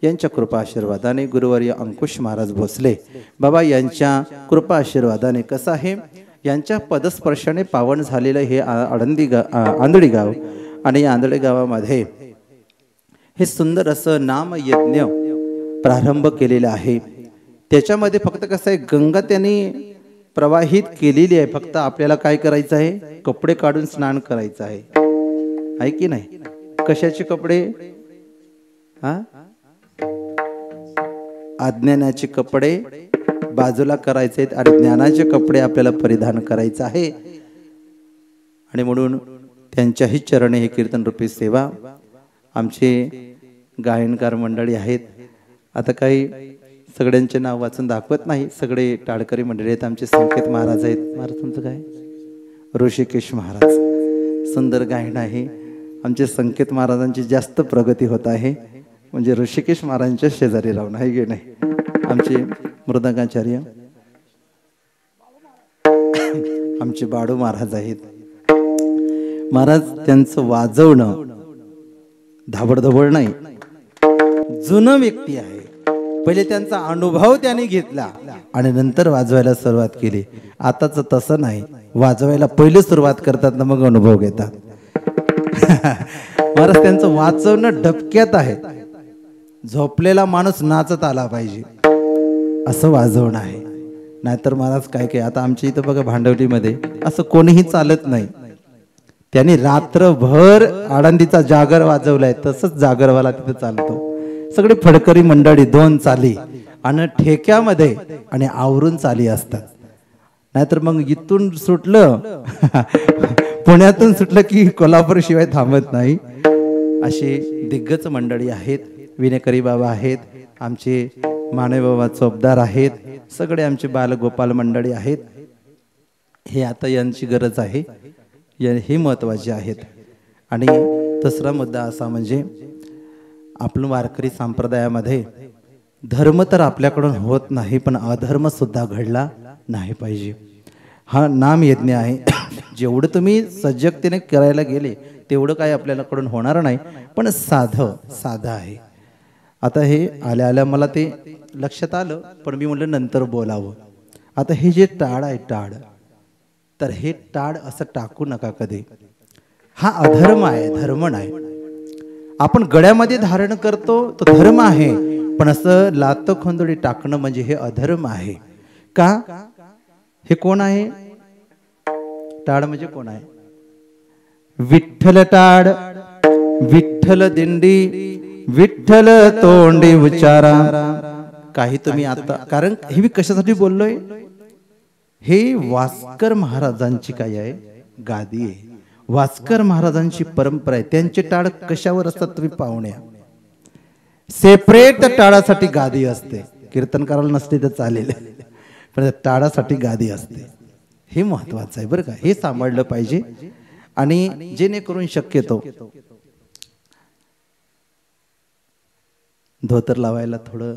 यांच्या कृपा आशीर्वादाने गुरुवर्य अंकुश महाराज भोसले बाबा यांच्या कृपा आशीर्वादाने कसं आहे, यांच्या पदस्पर्शाने पावन झालेलं हे आंधळी गाव आणि या आंधळी गावामध्ये हे सुंदर असं नाम यज्ञ प्रारंभ केलेला आहे. त्याच्यामध्ये फक्त कसं आहे, गंगा त्यांनी प्रवाहित केलेली आहे. फक्त आपल्याला काय करायचं आहे, कपडे काढून स्नान करायचं आहे की नाही? कशाचे कपडे? अज्ञानाचे कपडे बाजूला करायचे आहेत आणि ज्ञानाचे कपडे आपल्याला परिधान करायचे आहे. आणि म्हणून त्यांच्याही चरणी हे कीर्तन रूपी सेवा. आमचे गायनकार मंडळी आहेत, आता काही सगळ्यांचे नाव वाचून दाखवत नाही, सगळे टाळकरी मंडळी आहेत. आमचे संकेत महाराज आहेत. महाराज तुमचं काय? ऋषिकेश महाराज, सुंदर गायन आहे. आमचे संकेत महाराजांची जास्त प्रगती होत आहे, म्हणजे ऋषिकेश महाराजांच्या शेजारी राहून आहे की नाही. आमचे मृदंगाचार्य आमचे बाडू महाराज आहेत. महाराज त्यांचं वाजवणं धाबडधबड नाही, जुनं व्यक्ती आहे. पहिले त्यांचा अनुभव त्यांनी घेतला आणि नंतर वाजवायला सुरुवात केली. आताच तसं नाही, वाजवायला पहिले सुरुवात करतात ना मग अनुभव घेतात. महाराज त्यांचं वाचवणं डबक्यात आहे. झोपलेला माणूस नाचत आला पाहिजे असं वाजवणं आहे. नाहीतर महाराज काय काय आता आमच्या इथं बघा भांडवलीमध्ये असं कोणीही चालत नाही. त्यांनी रात्रभर आळंदीचा जागर वाजवलाय तसंच जागरवाला तिथं चालतो. सगळी फडकरी मंडळी 2 चाली आणि ठेक्यामध्ये आणि आवरून चाली असतात. नाहीतर मग इथून सुटलं पुण्यातून सुटलं की कोल्हापूर शिवाय थांबत नाही. अशी दिग्गज मंडळी आहेत. विनेकरी बाबा आहेत, आमचे माने बाबा चोपदार आहेत, सगळे आमचे बालगोपाल मंडळी आहेत. हे आता यांची गरज आहे, हे महत्त्वाचे आहेत. आणि दुसरा मुद्दा असा म्हणजे आपण वारकरी संप्रदायामध्ये धर्म तर आपल्याकडून होत नाही, पण अधर्म सुद्धा घडला नाही पाहिजे. हा नाम यज्ञ आहे. जेवढं तुम्ही सजगतेने करायला गेले तेवढं काही आपल्याकडून होणार नाही, पण साधं आहे. आता हे आल्या आल्या मला ते लक्षात आलं, पण मी म्हटलं नंतर बोलावं. आता हे जे टाळ आहे टाळ, तर हे टाळ असं टाकू नका कधी. हा अधर्म आहे, धर्म नाही. आपण गळ्यामध्ये धारण करतो तो धर्म आहे, पण असं लात खोंदडी टाकणं म्हणजे हे अधर्म आहे. का? हे कोण आहे? टाळ म्हणजे कोण आहे? विठ्ठल टाळ, विठ्ठल दिंडी, विठ्ठल तोंडी उच्चारा. काही तुम्ही आता, कारण हे मी कशासाठी बोललोय, हे वास्कर महाराजांची काय आहे गादी आहे. वास्कर महाराजांची परंपरा आहे. त्यांचे टाळ कशावर असतात तुम्ही पाहुण्या, सेपरेट टाळासाठी गादी असते. कीर्तनकाराला नसते तर चालेल, पण टाळासाठी गादी असते. हे महत्वाचं आहे बरं का, हे सांभाळलं पाहिजे. आणि जेणेकरून शक्यतो धोतर लावायला थोडं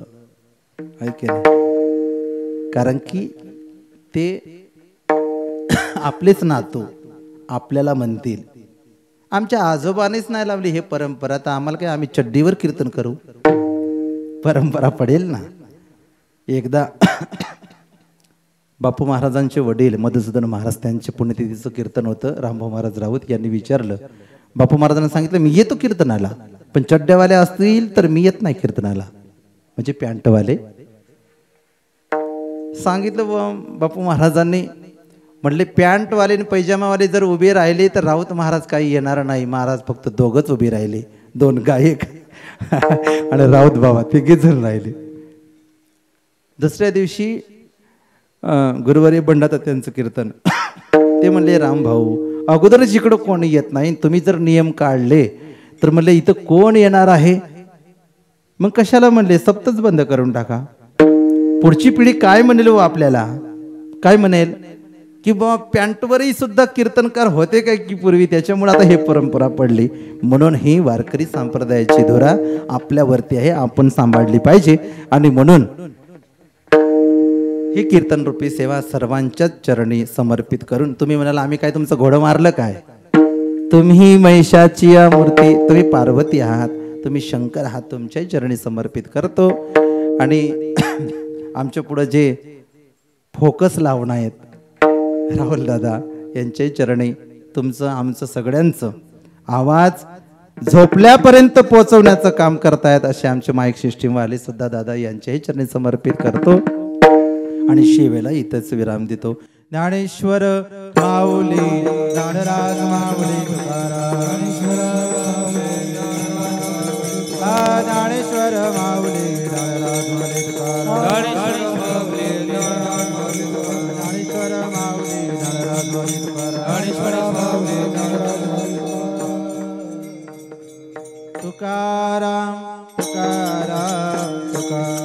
ऐकेल, कारण की ते आपलेच नातू आपल्याला म्हणतील आमच्या आजोबानेच नाही लावली हे परंपरा, तर आम्हाला काय, आम्ही चड्डीवर कीर्तन करू, परंपरा पडेल ना. एकदा बापू महाराजांचे वडील मधुसूदन महाराज, त्यांचे पुण्यतिथीचं कीर्तन होतं. रामभाऊ महाराज राऊत यांनी विचारलं, बापू महाराजांना सांगितलं मी येतो कीर्तनाला, पण चड्ड्यावाले असतील तर मी येत नाही कीर्तनाला, म्हणजे पॅन्टवाले. सांगितलं बापू महाराजांनी, म्हटले पॅन्टवाले आणि पैजामावाले जर उभे राहिले तर राऊत महाराज काही येणार नाही. महाराज फक्त दोघंच उभे राहिले, 2 गायक आणि राऊत बाबा तिघे जण राहिले. दुसऱ्या दिवशी गुरुवारी बंडात त्यांचं कीर्तन. ते म्हणले राम भाऊ अगोदरच इकडं कोणी येत नाही, तुम्ही जर नियम काढले तर म्हणले इथं कोण येणार आहे, मग कशाला म्हणले सप्तच बंद करून टाका. पुढची पिढी काय म्हणेल हो आपल्याला, काय म्हणेल की बाबा पॅन्टवरही सुद्धा कीर्तनकार होते काय की पूर्वी, त्याच्यामुळे आता हे परंपरा पडली. म्हणून ही वारकरी संप्रदायाची धुरा आपल्यावरती आहे, आपण सांभाळली पाहिजे. आणि म्हणून ही कीर्तन रूपी सेवा सर्वांच्याच चरणी समर्पित करून, तुम्ही म्हणाला आम्ही काय तुमचं घोडं मारलं काय, तुम्ही महिषाची मूर्ती, तुम्ही पार्वती आहात, तुम्ही शंकर आहात, तुमच्याही चरणी समर्पित करतो. आणि आमच्या पुढे जे फोकस लावणार आहेत राहुल दादा, यांच्याही चरणी तुमचं आमचं सगळ्यांचं आवाज झोपल्यापर्यंत पोहोचवण्याचं काम करतायत असे आमचे माईक सिस्टीमवाले सुद्धा दादा, यांच्याही चरणी समर्पित करतो. आणि शेवेला इथंच विराम देतो. ज्ञानेश्वर माऊली, ज्ञानराज माऊली तुकाराम, ज्ञानेश्वर माऊली, ज्ञानराज माऊली तुकाराम, ज्ञानेश्वर माऊली, ज्ञानराज माऊली तुकाराम, तुकाराम, तुकाराम,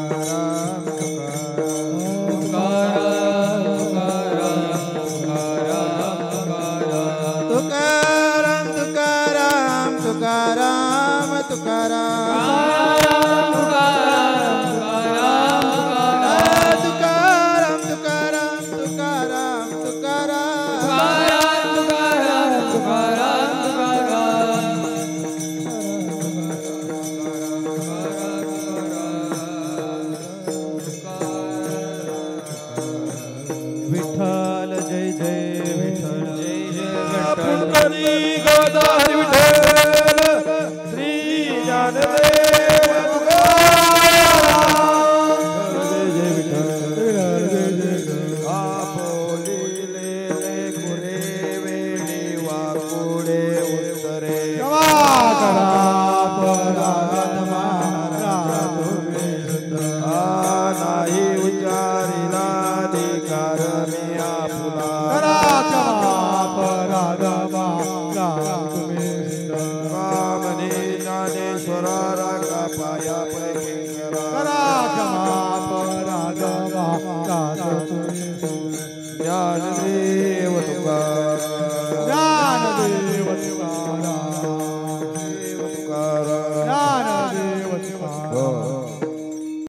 ज्ञानदेव तुकाराम